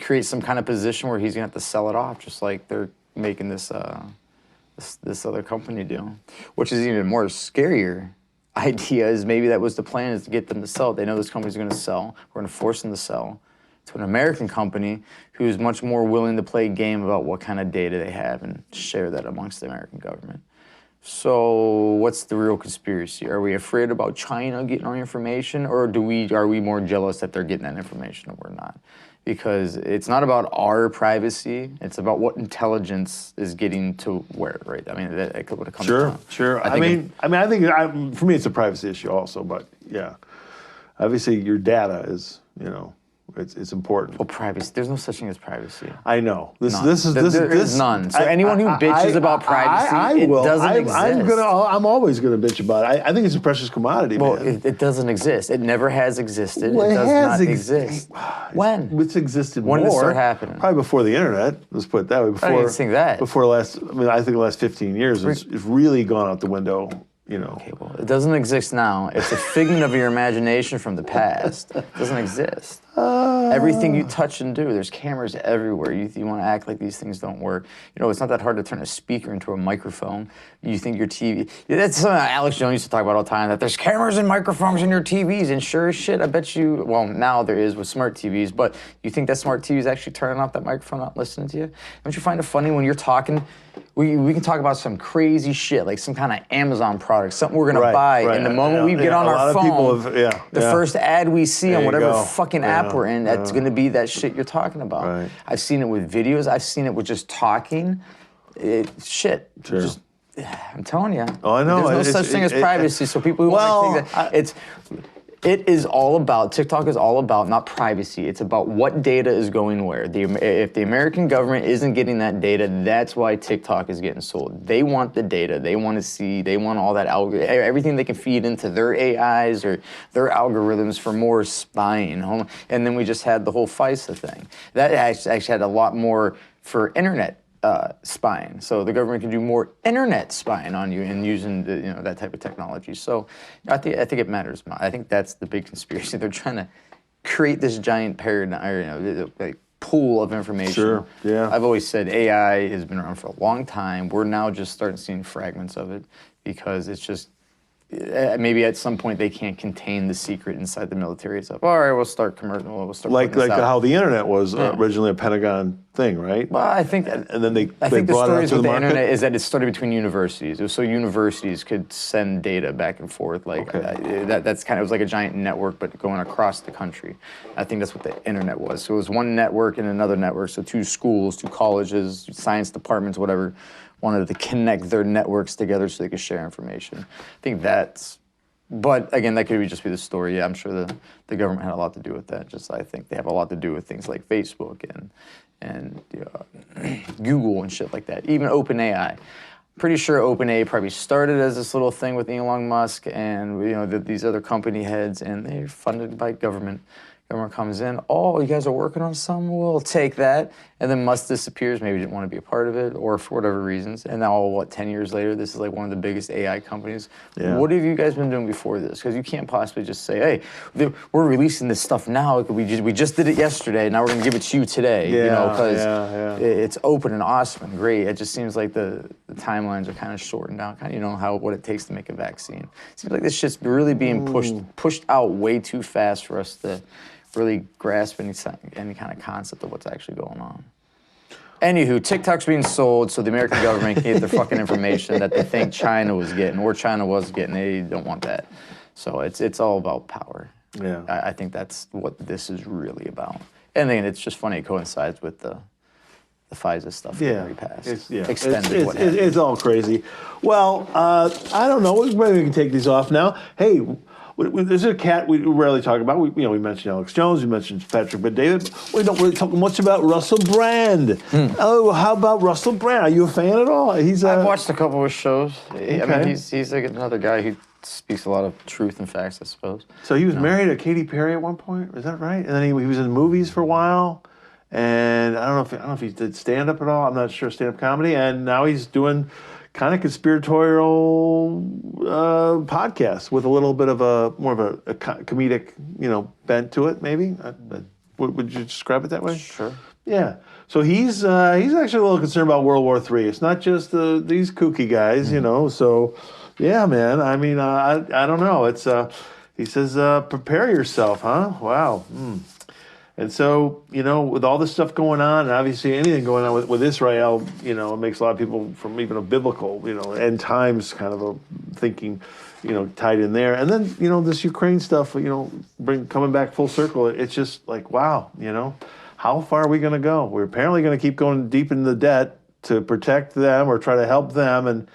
create some kind of position where he's gonna have to sell it off, just like they're making this other company do, which is even more scarier. Idea is maybe that was the plan, is to get them to sell it. They know this company's gonna sell. We're gonna force them to sell to an American company who's much more willing to play a game about what kind of data they have and share that amongst the American government. So what's the real conspiracy? Are we afraid about China getting our information, or are we more jealous that they're getting that information and we're not? Because it's not about our privacy; it's about what intelligence is getting to where, right? I mean, that what it comes down. Sure. I think for me it's a privacy issue also, but yeah, obviously your data is, It's important. Well, privacy. There's no such thing as privacy. I know. This None. is There is none. So anyone who bitches about privacy, it doesn't exist. I'm always gonna bitch about it. I think it's a precious commodity, Well, man. it doesn't exist. It never has existed. Well, it does has not exist. When? It's existed When more. did it start happening? Probably before the internet. Let's put it that way. Before, I didn't think that. Before last, I think the last 15 years, it's really gone out the window. You know. Okay, well, it doesn't exist now. It's a figment of your imagination from the past. It doesn't exist. Everything you touch and do, there's cameras everywhere. You want to act like these things don't work. You know, it's not that hard to turn a speaker into a microphone. You think your TV, that's something that Alex Jones used to talk about all the time, that there's cameras and microphones in your TVs, and sure as shit, I bet you, well, now there is with smart TVs, but you think that smart TV is actually turning off that microphone, not listening to you? Don't you find it funny when you're talking, we can talk about some crazy shit, like some kind of Amazon product, something we're gonna buy, and the moment we get on our phone, the first ad we see on whatever fucking app we're in, that's gonna be that shit you're talking about. Right. I've seen it with videos, I've seen it with just talking. I'm telling you. Oh, I know. There's no such thing as privacy, so people who want to think that it is all about, TikTok is all about not privacy, it's about what data is going where. If the American government isn't getting that data, that's why TikTok is getting sold. They want the data, they want to see, they want all that, everything they can feed into their AIs or their algorithms for more spying. And then we just had the whole FISA thing. That actually had a lot more for internet spying, so the government can do more internet spying on you and using that type of technology. So I think it matters. I think that's the big conspiracy. They're trying to create this giant paradigm, like pool of information. Sure. Yeah. I've always said AI has been around for a long time. We're now just starting seeing fragments of it because it's just. Maybe at some point they can't contain the secret inside the military. It's like, all right, we'll start commercial. We'll start like out. how the internet was originally a Pentagon thing, right? Well, I think, and then they I think the brought it out stories to with the the market? internet is that it started between universities. It was so universities could send data back and forth. Like that's kind of, it was like a giant network, but going across the country. I think that's what the internet was. So it was one network and another network. So two schools, two colleges, science departments, whatever, wanted to connect their networks together so they could share information. I think that's. But again, that could just be the story. Yeah, I'm sure the government had a lot to do with that. Just I think they have a lot to do with things like Facebook and Google and shit like that. Even OpenAI. Pretty sure OpenAI probably started as this little thing with Elon Musk and these other company heads, and they're funded by government. Government comes in, oh, you guys are working on something? We'll take that. And then Musk disappears, maybe didn't want to be a part of it, or for whatever reasons. And now, 10 years later, this is like one of the biggest AI companies. Yeah. What have you guys been doing before this? Because you can't possibly just say, hey, we're releasing this stuff now. We just did it yesterday, now we're going to give it to you today. Because it's open and awesome and great. It just seems like the timelines are kind of shortened down. Kind of what it takes to make a vaccine. It seems like this shit's really being pushed out way too fast for us to really grasp any kind of concept of what's actually going on. Anywho, TikTok's being sold so the American government can get their fucking information that they think China was getting, or China was getting. They don't want that. So it's all about power. Yeah. I think that's what this is really about. And then it's just funny, it coincides with the FISA stuff that we passed. Extended, it's all crazy. Well, I don't know. Maybe we can take these off now. Hey, there's a cat we rarely talk about. We mentioned Alex Jones, we mentioned Patrick Bet-David. We don't really talk much about Russell Brand. Oh, how about Russell Brand? Are you a fan at all? I've watched a couple of his shows. Okay. I mean, he's like another guy who speaks a lot of truth and facts, I suppose. So he was married to Katy Perry at one point, is that right? And then he was in movies for a while. And I don't know if he did stand-up at all. I'm not sure, stand-up comedy. And now he's doing kind of conspiratorial podcast with a little bit of more of a comedic, bent to it. Maybe would you describe it that way? Sure. Yeah. So he's actually a little concerned about World War III. It's not just these kooky guys, So yeah, man. I mean, I don't know. It's he says prepare yourself, huh? Wow. And so, with all this stuff going on, and obviously anything going on with Israel, it makes a lot of people from even a biblical, end times kind of a thinking, tied in there. And then, this Ukraine stuff, coming back full circle, it's just like, wow, how far are we going to go? We're apparently going to keep going deep in the debt to protect them or try to help them. And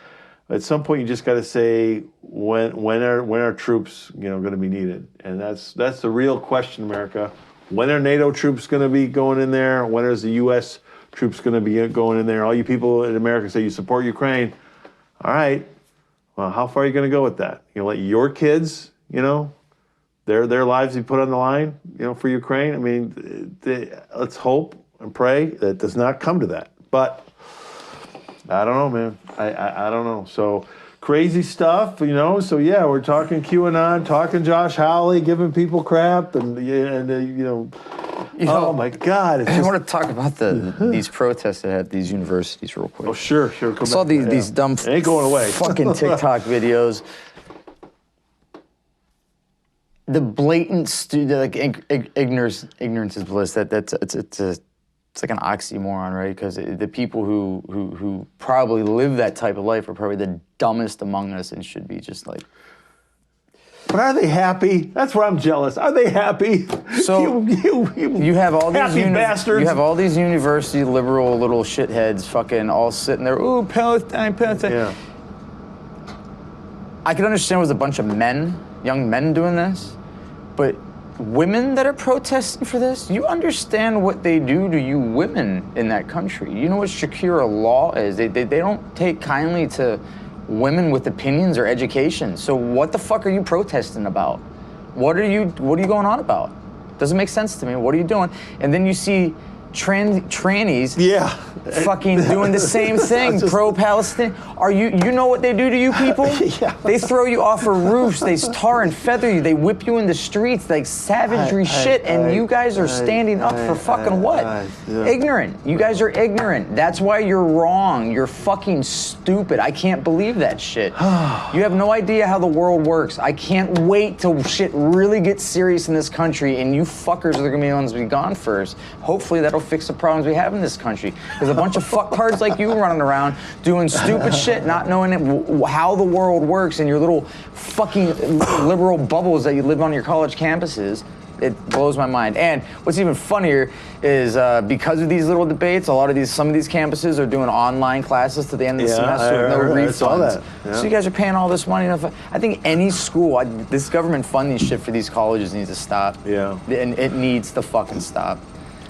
at some point, you just got to say, when are troops, going to be needed? And that's the real question, America. When are NATO troops going to be going in there? When is the U.S. troops going to be going in there? All you people in America say you support Ukraine. All right. Well, how far are you going to go with that? You let your kids, their lives be put on the line, for Ukraine? I mean, let's hope and pray that it does not come to that. But I don't know, man. I don't know. So crazy stuff, So yeah, we're talking QAnon, talking Josh Hawley, giving people crap, and oh my God! I want to talk about these protests at these universities real quick. Oh sure. Come I saw these dumb it ain't going away. fucking TikTok videos. The blatant ignorance is bliss. It's like an oxymoron, right? Because the people who probably live that type of life are probably the dumbest among us and should be just like. But are they happy? That's where I'm jealous. Are they happy? So you have all these happy bastards. You have all these university liberal little shitheads fucking all sitting there. Ooh, Palestine. Yeah. I can understand it was a bunch of young men doing this, but women that are protesting for this, you understand what they do to you women in that country. You know what Shakira law is. They don't take kindly to women with opinions or education. So what the fuck are you protesting about? What are you going on about? Doesn't make sense to me. What are you doing? And then you see trannies fucking doing the same thing, pro-Palestinian. You know what they do to you people? Yeah. They throw you off of roofs, they tar and feather you, they whip you in the streets, like savagery shit, and you guys are standing up for fucking what? Ignorant. You guys are ignorant. That's why you're wrong. You're fucking stupid. I can't believe that shit. You have no idea how the world works. I can't wait till shit really gets serious in this country, and you fuckers are gonna be the ones to be gone first. Hopefully that'll fix the problems we have in this country. There's a bunch of fucktards like you running around doing stupid shit, not knowing how the world works in your little fucking liberal bubbles that you live on your college campuses. It blows my mind. And what's even funnier is because of these little debates, some of these campuses are doing online classes to the end of the semester with no refunds. I saw that. Yeah. So you guys are paying all this money. I think any school, this government funding shit for these colleges needs to stop. Yeah. And it needs to fucking stop.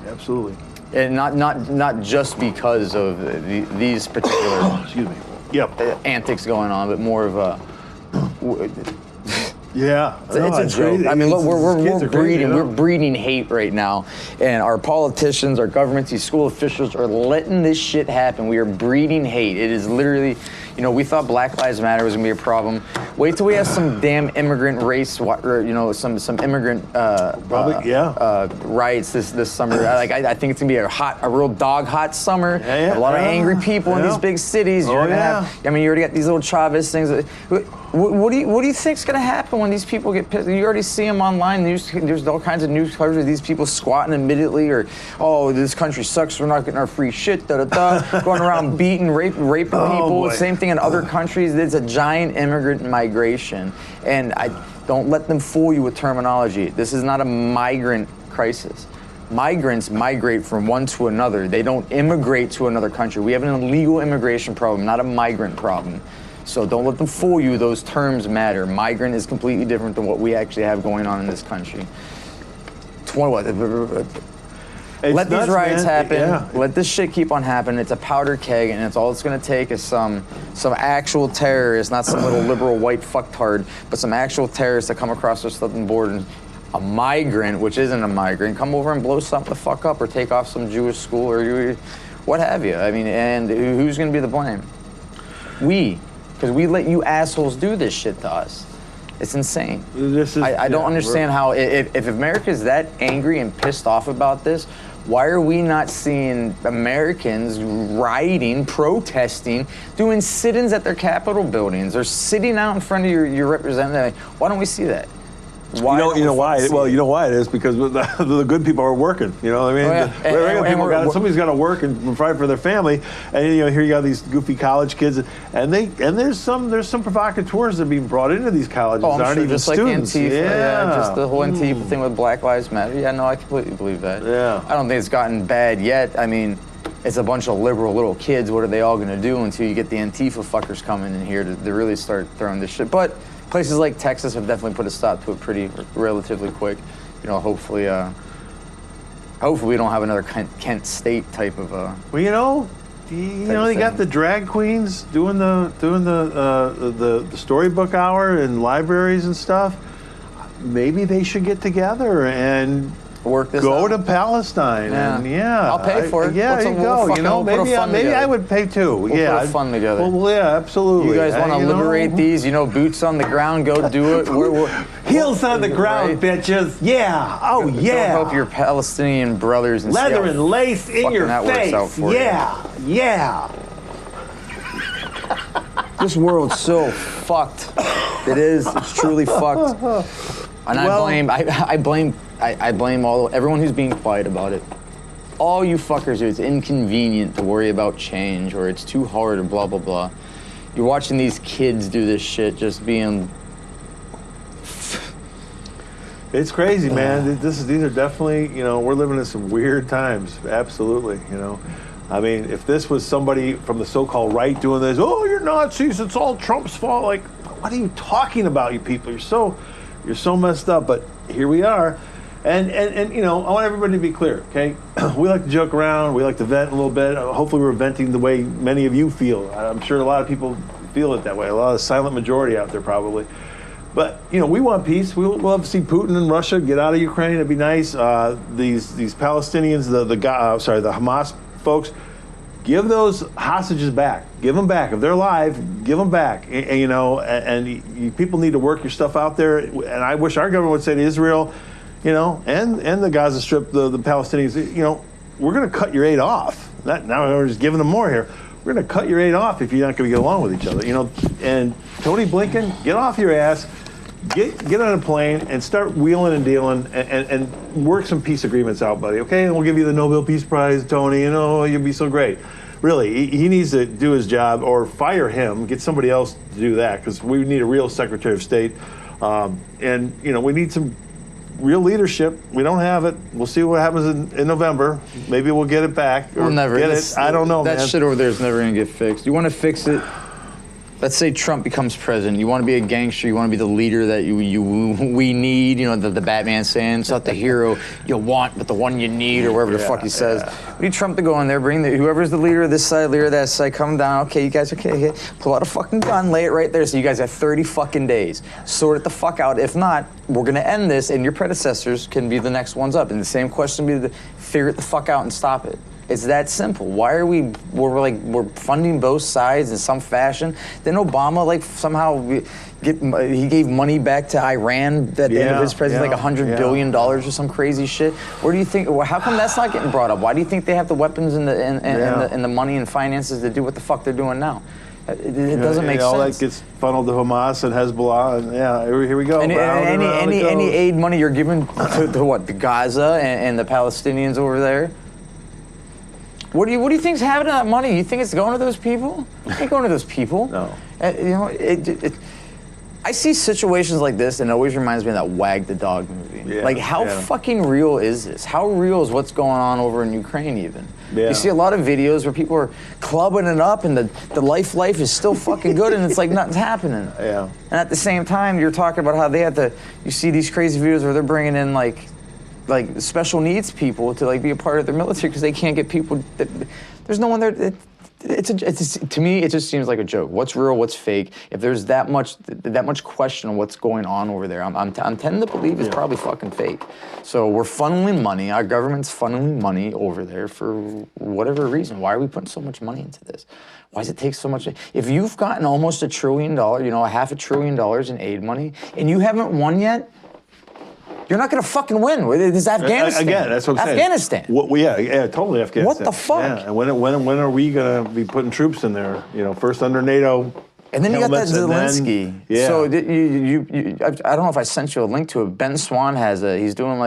Absolutely. And not just because of these particular excuse me. Yep. antics going on, but more of a. Yeah, It's a joke. crazy. I mean, look, we're breeding, crazy, we're breeding hate right now, and our politicians, our governments, these school officials are letting this shit happen. We are breeding hate. It is literally, we thought Black Lives Matter was gonna be a problem. Wait till we have some damn immigrant race, or some immigrant riots this summer. I think it's gonna be a real dog hot summer. Yeah, a lot of angry people in these big cities. You're gonna have. I mean, you already got these little Chavez things. What do you think's gonna happen when these people get pissed? You already see them online. There's all kinds of news coverage of these people squatting immediately, or this country sucks. We're not getting our free shit. Going around beating, raping people. Same thing in other countries. There's a giant immigrant migration, and I don't let them fool you with terminology. This is not a migrant crisis. Migrants migrate from one to another. They don't immigrate to another country. We have an illegal immigration problem, not a migrant problem. So don't let them fool you. Those terms matter. Migrant is completely different than what we actually have going on in this country. Let these riots happen. Yeah. Let this shit keep on happening. It's a powder keg, and it's all it's going to take is some actual terrorists, not some little liberal white fucktard, but some actual terrorists that come across our southern border. A migrant, which isn't a migrant, come over and blow something the fuck up, or take off some Jewish school, or what have you. I mean, and who's going to be the blame? We. Because we let you assholes do this shit to us. It's insane. I don't understand how, if America is that angry and pissed off about this, why are we not seeing Americans rioting, protesting, doing sit-ins at their Capitol buildings, or sitting out in front of your representative? Why don't we see that? Why you know why? Well, you know why it is, because the good people are working. You know what I mean? Regular people somebody's got to work and provide for their family, and here you got these goofy college kids, and there's some provocateurs that are being brought into these colleges. Oh, I'm aren't sure, even just students. Like Antifa, just the whole Antifa thing with Black Lives Matter. Yeah, no, I completely believe that. Yeah. I don't think it's gotten bad yet. I mean, it's a bunch of liberal little kids. What are they all going to do until you get the Antifa fuckers coming in here to really start throwing this shit? But places like Texas have definitely put a stop to it relatively quick. Hopefully Hopefully we don't have another Kent State type of Well, you know, they got the drag queens doing the storybook hour in libraries and stuff. Maybe they should get together and work this go out. to Palestine. And I'll pay for it. Yeah, We'll go. You know, maybe I would pay too. We'll put a fund together. Well, yeah, absolutely. You guys want to liberate these? Boots on the ground. Go do it. Heels on the ground, bitches. Yeah. Oh, yeah. Go help your Palestinian brothers and leather and lace in your face. Yeah. This world's so fucked. It is. It's truly fucked. And I blame everyone who's being quiet about it. All you fuckers who it's inconvenient to worry about change or it's too hard or blah, blah, blah. You're watching these kids do this shit just being... It's crazy, man. These are definitely, we're living in some weird times. Absolutely, I mean, if this was somebody from the so-called right doing this, oh, you're Nazis, it's all Trump's fault. Like, what are you talking about, you people? You're so messed up. But here we are. And I want everybody to be clear, okay? We like to joke around. We like to vent a little bit. Hopefully we're venting the way many of you feel. I'm sure a lot of people feel it that way. A lot of silent majority out there probably. But, we want peace. We'll love to see Putin and Russia get out of Ukraine. It'd be nice. These Palestinians, the Hamas folks, give those hostages back. Give them back. If they're alive, give them back. And you people need to work your stuff out there. And I wish our government would say to Israel, and the Gaza Strip, the Palestinians, we're going to cut your aid off. Now we're just giving them more here. We're going to cut your aid off if you're not going to get along with each other. And Tony Blinken, get off your ass, get on a plane and start wheeling and dealing and work some peace agreements out, buddy. Okay, and we'll give you the Nobel Peace Prize, Tony. You'll be so great. Really, he needs to do his job or fire him. Get somebody else to do that because we need a real Secretary of State, and we need some real leadership. We don't have it. We'll see what happens in November. Maybe we'll get it back. We'll never get it. I don't know, that man. shit over there is never going to get fixed. You want to fix it? Let's say Trump becomes president. You want to be a gangster. You want to be the leader that we need. The Batman saying, it's not the hero you want, but the one you need, or whatever the fuck he says. We need Trump to go in there, bring whoever's the leader of this side, leader of that side, come down. Okay, you guys, okay, pull out a fucking gun, lay it right there. So you guys have 30 fucking days. Sort it the fuck out. If not, we're gonna end this, and your predecessors can be the next ones up. And the same question will be to figure it the fuck out and stop it. It's that simple. Why are we're funding both sides in some fashion? Then Obama somehow he gave money back to Iran at the end of his presidency, $100 billion or some crazy shit. Where do you think? How come that's not getting brought up? Why do you think they have the weapons and the money and finances to do what the fuck they're doing now? It doesn't make sense. All that gets funneled to Hamas and Hezbollah, and here we go. Any aid money you're giving to what? The Gaza and the Palestinians over there? What do you think's happening to that money? You think it's going to those people? It ain't going to those people. No. I see situations like this, and it always reminds me of that Wag the Dog movie. Yeah, how fucking real is this? How real is what's going on over in Ukraine even? Yeah. You see a lot of videos where people are clubbing it up, and the life is still fucking good, and it's like nothing's happening. Yeah. And at the same time, you're talking about how you see these crazy videos where they're bringing in like special needs people to be a part of their military because they can't get people. There's no one there. To me, it just seems like a joke. What's real? What's fake? If there's that much question on what's going on over there, I'm tending to believe it's probably fucking fake. So we're funneling money. Our government's funneling money over there for whatever reason. Why are we putting so much money into this? Why does it take so much? If you've gotten almost $1 trillion, $500 billion in aid money, and you haven't won yet, you're not going to fucking win. It's Afghanistan. Again, that's what I'm saying. Afghanistan. Yeah, totally Afghanistan. What the fuck? Yeah, and when are we going to be putting troops in there? First under NATO. And then you got that Zelensky. Yeah. So I don't know if I sent you a link to it. Ben Swan he's doing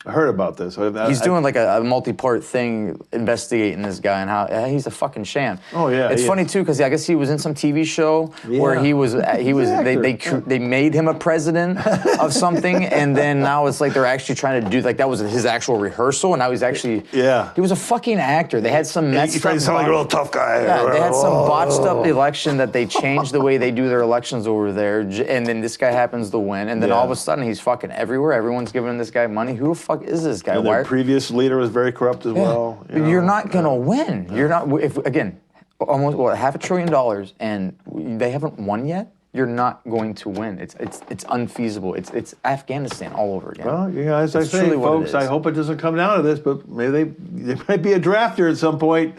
I heard about this. He's doing a multi-part thing investigating this guy and how he's a fucking sham. Oh yeah. It's funny too because I guess he was in some TV show where he was they made him a president of something and then now it's they're actually trying to do that was his actual rehearsal and now he's actually he was a fucking actor. They had some messed up. He sounded like a real tough guy. Yeah, they had some botched up election that they changed the way they do their elections over there and then this guy happens to win and then all of a sudden he's fucking everywhere. Everyone's giving this guy money. Who the fuck fuck is this guy? And their previous leader was very corrupt as well. You're not gonna win. You're not. If again, almost $500 billion, and they haven't won yet. You're not going to win. It's unfeasible. It's Afghanistan all over again. Well, as I say, folks, I hope it doesn't come down to this, but maybe there might be a draft here at some point.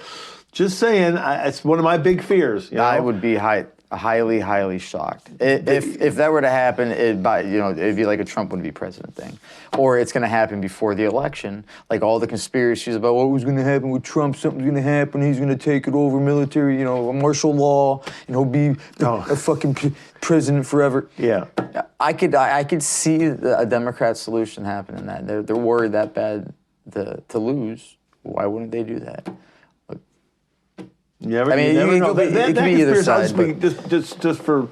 Just saying, it's one of my big fears. I would be highly, highly shocked if that were to happen. It'd be like a Trump would be president thing, or it's going to happen before the election, like all the conspiracies about what was going to happen with Trump. Something's going to happen. He's going to take it over, military, a martial law, and he'll be a fucking president forever. Yeah, I could see a Democrat solution happening. That they're worried that bad to lose. Why wouldn't they do that? You never know. It could be either side. Just for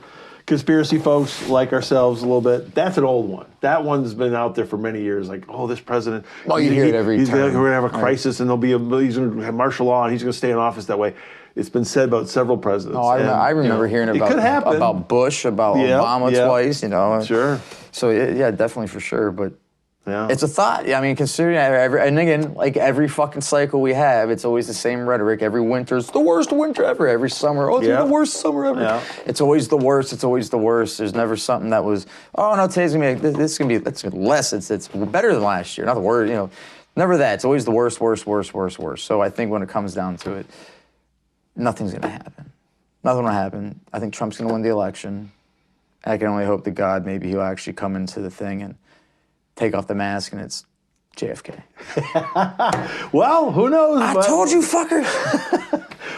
conspiracy folks like ourselves a little bit, that's an old one. That one's been out there for many years. Like, this president. Well, you hear it every time. We're going to have a crisis, and he's going to have martial law, and he's going to stay in office that way. It's been said about several presidents. Oh, I remember hearing about Bush, about Obama twice. Sure. So yeah, definitely for sure, but. Yeah. It's a thought. I mean, considering and again, like every fucking cycle we have, it's always the same rhetoric. Every winter's the worst winter ever. Every summer, it's the worst summer ever. Yeah. It's always the worst. It's always the worst. There's never something that was, today's gonna be this is gonna be less. It's better than last year. Not the worst. Never that. It's always the worst. So I think when it comes down to it, nothing's gonna happen. Nothing will happen. I think Trump's gonna win the election. I can only hope to God maybe he'll actually come into the thing and take off the mask, and it's JFK. Well, who knows? I told you, fucker.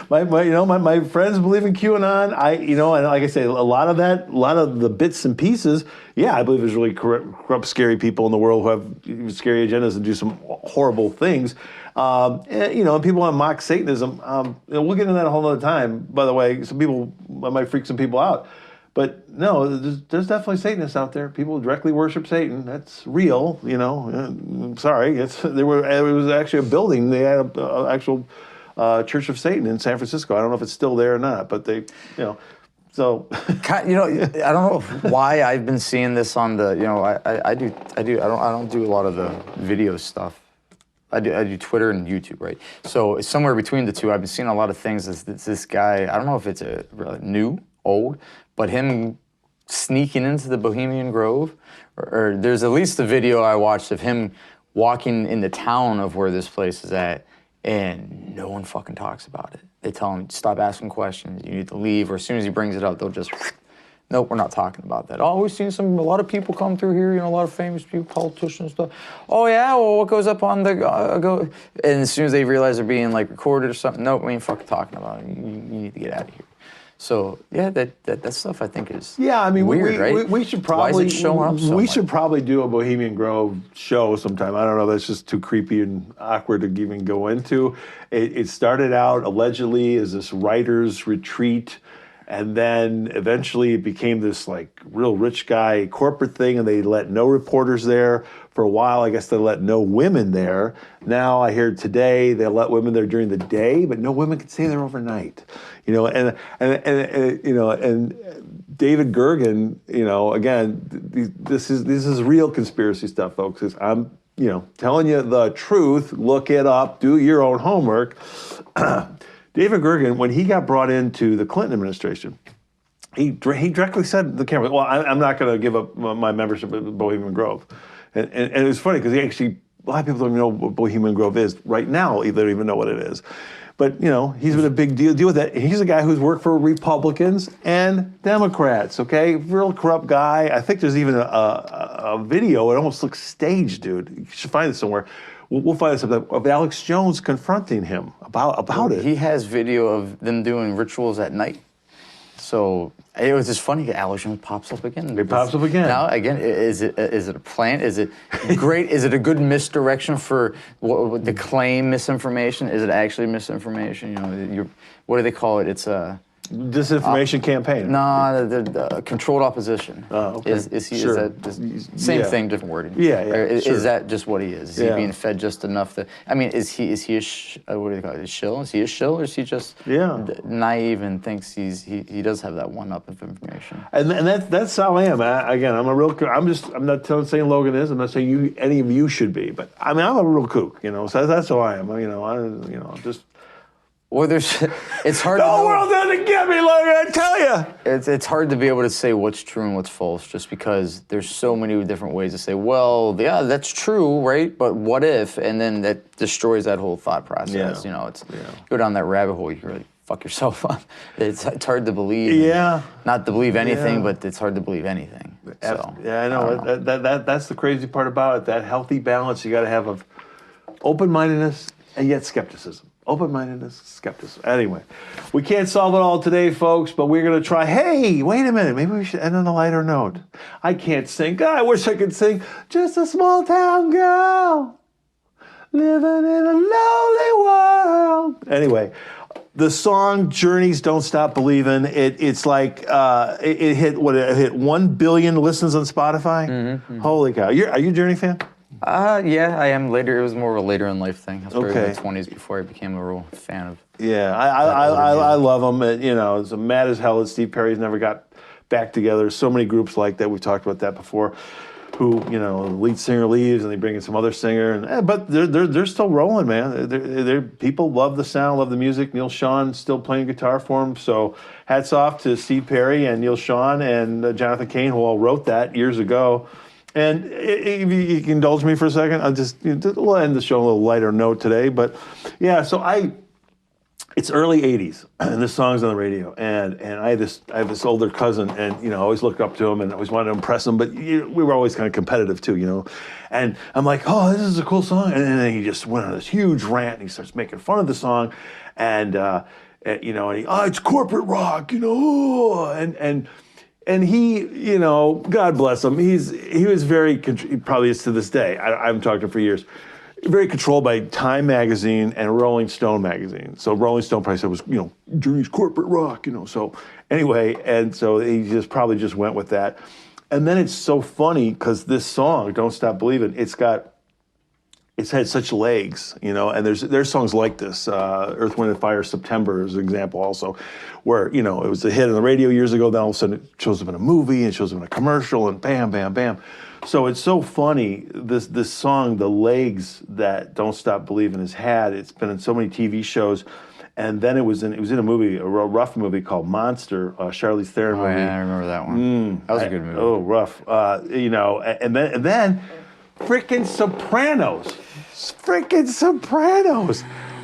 my friends believe in QAnon. And like I say, a lot of the bits and pieces. Yeah, I believe there's really corrupt, scary people in the world who have scary agendas and do some horrible things. And people want to mock Satanism. We'll get into that a whole other time. By the way, I might freak some people out. But no, there's definitely Satanists out there. People who directly worship Satan. That's real, I'm sorry. It was actually a building. They had an actual Church of Satan in San Francisco. I don't know if it's still there or not, but they, so. I don't know why I've been seeing this on the, I don't do a lot of the video stuff. I do Twitter and YouTube, right? So somewhere between the two, I've been seeing a lot of things. This guy, I don't know if it's a new, old, but him sneaking into the Bohemian Grove, or there's at least a video I watched of him walking in the town of where this place is at, and no one fucking talks about it. They tell him, stop asking questions, you need to leave, or as soon as he brings it up, they'll just, nope, we're not talking about that. Oh, we've seen a lot of people come through here, a lot of famous people, politicians and stuff. Oh yeah, well, what goes up on the, and as soon as they realize they're being recorded or something, nope, we ain't fucking talking about it. You need to get out of here. So yeah, that stuff I think is weird, right? We should probably Why is it showing up so much? Should probably do a Bohemian Grove show sometime. I don't know. That's just too creepy and awkward to even go into. It started out allegedly as this writers' retreat, and then eventually it became this real rich guy corporate thing, and they let no reporters there. For a while, I guess they let no women there. Now I hear today they let women there during the day, but no women can stay there overnight. And David Gergen, again, this is real conspiracy stuff, folks. I'm, telling you the truth. Look it up. Do your own homework. David Gergen, when he got brought into the Clinton administration, he directly said to the camera, "Well, I'm not going to give up my membership at Bohemian Grove." And it was funny because a lot of people don't even know what Bohemian Grove is right now. They don't even know what it is. But, he's been a big deal with that. He's a guy who's worked for Republicans and Democrats, okay? Real corrupt guy. I think there's even a video. It almost looks staged, dude. You should find it somewhere. We'll find it sometime, of Alex Jones confronting him about it. He has video of them doing rituals at night. So it was just funny. Alex Jones pops up again. It pops up again. Now, again, is it a plant? Is it great? Is it a good misdirection for the claim misinformation? Is it actually misinformation? What do they call it? It's a Disinformation campaign. No, the controlled opposition. Oh, okay. Is he? Sure. Is that just, same Yeah. thing, different wording? Yeah, yeah, Or is, sure. is that just what he is? Is Yeah. he being fed just enough that? I mean, is he a what do they call it? A shill? Is he a shill, or is he just naive and thinks he does have that one up of information? And that's how I am. Again, I'm not saying Logan is. I'm not saying any of you should be. But I mean, I'm a real kook. So that's how I am. I'm just. Or it's hard. The to know. world doesn't get me, Logan. I tell you. It's hard to be able to say what's true and what's false, just because there's so many different ways to say, well, yeah, that's true, right? But what if? And then that destroys that whole thought process. Yeah. Go down that rabbit hole, you can really fuck yourself up. It's hard to believe. Yeah. Not to believe anything, but it's hard to believe anything. So, yeah, I know. That's the crazy part about it. That healthy balance you got to have of open-mindedness and yet skepticism. Open-mindedness, skepticism. Anyway, we can't solve it all today, folks, but we're going to try. Hey, wait a minute. Maybe we should end on a lighter note. I can't sing. God, I wish I could sing. Just a small town girl living in a lonely world. Anyway, the song "Journeys Don't Stop Believin'." It's like it hit 1 billion listens on Spotify. Mm-hmm. Holy cow! Are you a Journey fan? Yeah, I am later. It was more of a later in life thing. I was probably in Okay. my 20s before I became a real fan of. Yeah, I love them. It's mad as hell that Steve Perry's never got back together. There's so many groups like that. We've talked about that before. Who the lead singer leaves and they bring in some other singer, but they're still rolling, man. They're people love the sound, love the music. Neil Sean still playing guitar for them. So hats off to Steve Perry and Neil Sean and Jonathan Cain, who all wrote that years ago. And if you can indulge me for a second, we'll end the show on a little lighter note today. But yeah, so it's early '80s, and this song's on the radio, and I have this older cousin, and I always looked up to him and always wanted to impress him, but we were always kind of competitive too, And I'm like, oh, this is a cool song, and then he just went on this huge rant, and he starts making fun of the song, and it's corporate rock, And he, God bless him. He was very, he probably is to this day. I haven't talked to him for years. Very controlled by Time magazine and Rolling Stone magazine. So Rolling Stone probably said was, Journey's corporate rock, So anyway, and so he probably just went with that. And then it's so funny because this song, Don't Stop Believin', it's had such legs, and there's songs like this, Earth, Wind, and Fire, September is an example also, where, it was a hit on the radio years ago, then all of a sudden it shows up in a movie, and shows up in a commercial, and bam, bam, bam. So it's so funny, this song, the legs that Don't Stop Believin' has had, it's been in so many TV shows, and then it was in a movie, a real rough movie called Monster, Charlize Theron movie. Yeah, I remember that one. That was a good movie. Oh, rough. And then frickin' Sopranos.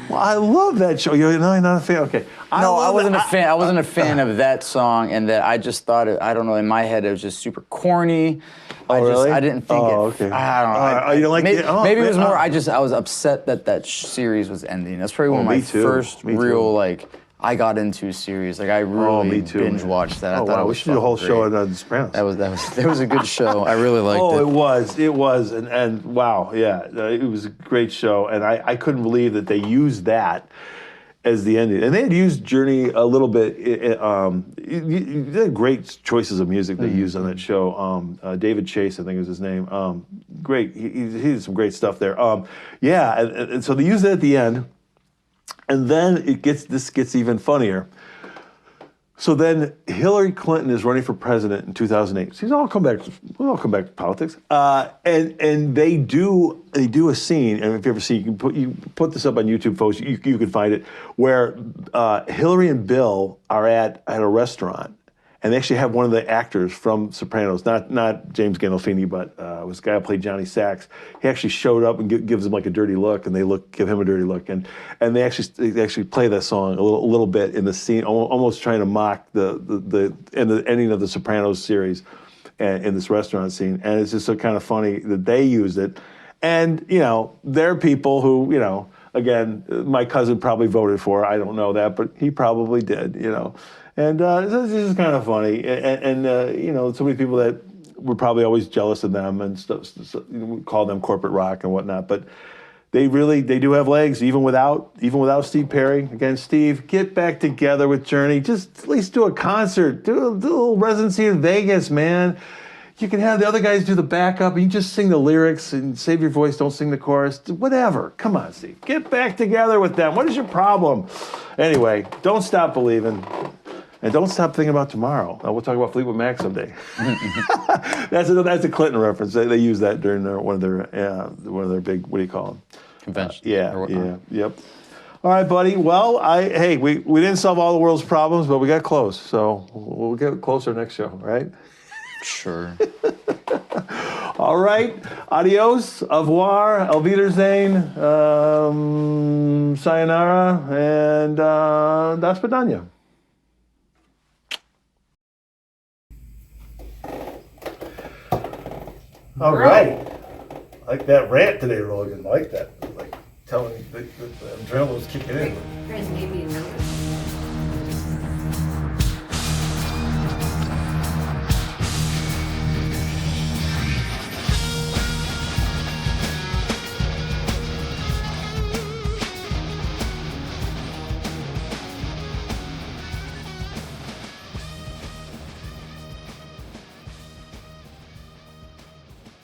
Well, I love that show. You're not a fan? Okay. No, I wasn't a fan. I wasn't a fan of that song, and that I just thought I don't know. In my head, it was just super corny. Really? I didn't think okay. I don't know. You don't like maybe, it? Oh, maybe it man. was more. I was upset that series was ending. That's probably one of my me too. first Me too. real I got into series. I really me too, binge man. watched that. I thought wow, it we was should do a whole fucking show great. on The Sopranos. That was a good show. I really liked it. It was, and wow, yeah, it was a great show, and I couldn't believe that they used that as the ending, and they had used Journey a little bit. They had great choices of music they used on that show. David Chase, I think is his name. Great, he did some great stuff there. And so they used it at the end, and then this gets even funnier. So then Hillary Clinton is running for president in 2008. So we'll all come back to politics. And they do a scene, and if you ever see, you put this up on YouTube, folks, you can find it, where Hillary and Bill are at a restaurant, and they actually have one of the actors from Sopranos, not James Gandolfini, but it was the guy who played Johnny Sacks. He actually showed up and gives him like a dirty look, and they give him a dirty look, and they actually play that song a little bit in the scene, almost trying to mock the ending of the Sopranos series, in this restaurant scene, and it's just so kind of funny that they used it, and there are people who again, my cousin probably voted for. I don't know that, but he probably did. And this is kind of funny, and so many people that were probably always jealous of them and stuff, call them corporate rock and whatnot. But they do have legs, even without Steve Perry. Again, Steve, get back together with Journey. Just at least do a concert. Do a little residency in Vegas, man. You can have the other guys do the backup, and you just sing the lyrics and save your voice, don't sing the chorus. Whatever. Come on, Steve. Get back together with them. What is your problem? Anyway, don't stop believing. And don't stop thinking about tomorrow. We'll talk about Fleetwood Mac someday. That's a Clinton reference. They use that during one of their big, what do you call them? Convention. Yep. All right, buddy. Well, we didn't solve all the world's problems, but we got close. So we'll get closer next show, right? Sure. All right. Adios. Au revoir. Auf Wiedersehen. Sayonara. And das Vidania. All right. I like that rant today, Logan. I like that. Like telling the adrenaline's kicking in. Chris made me nervous.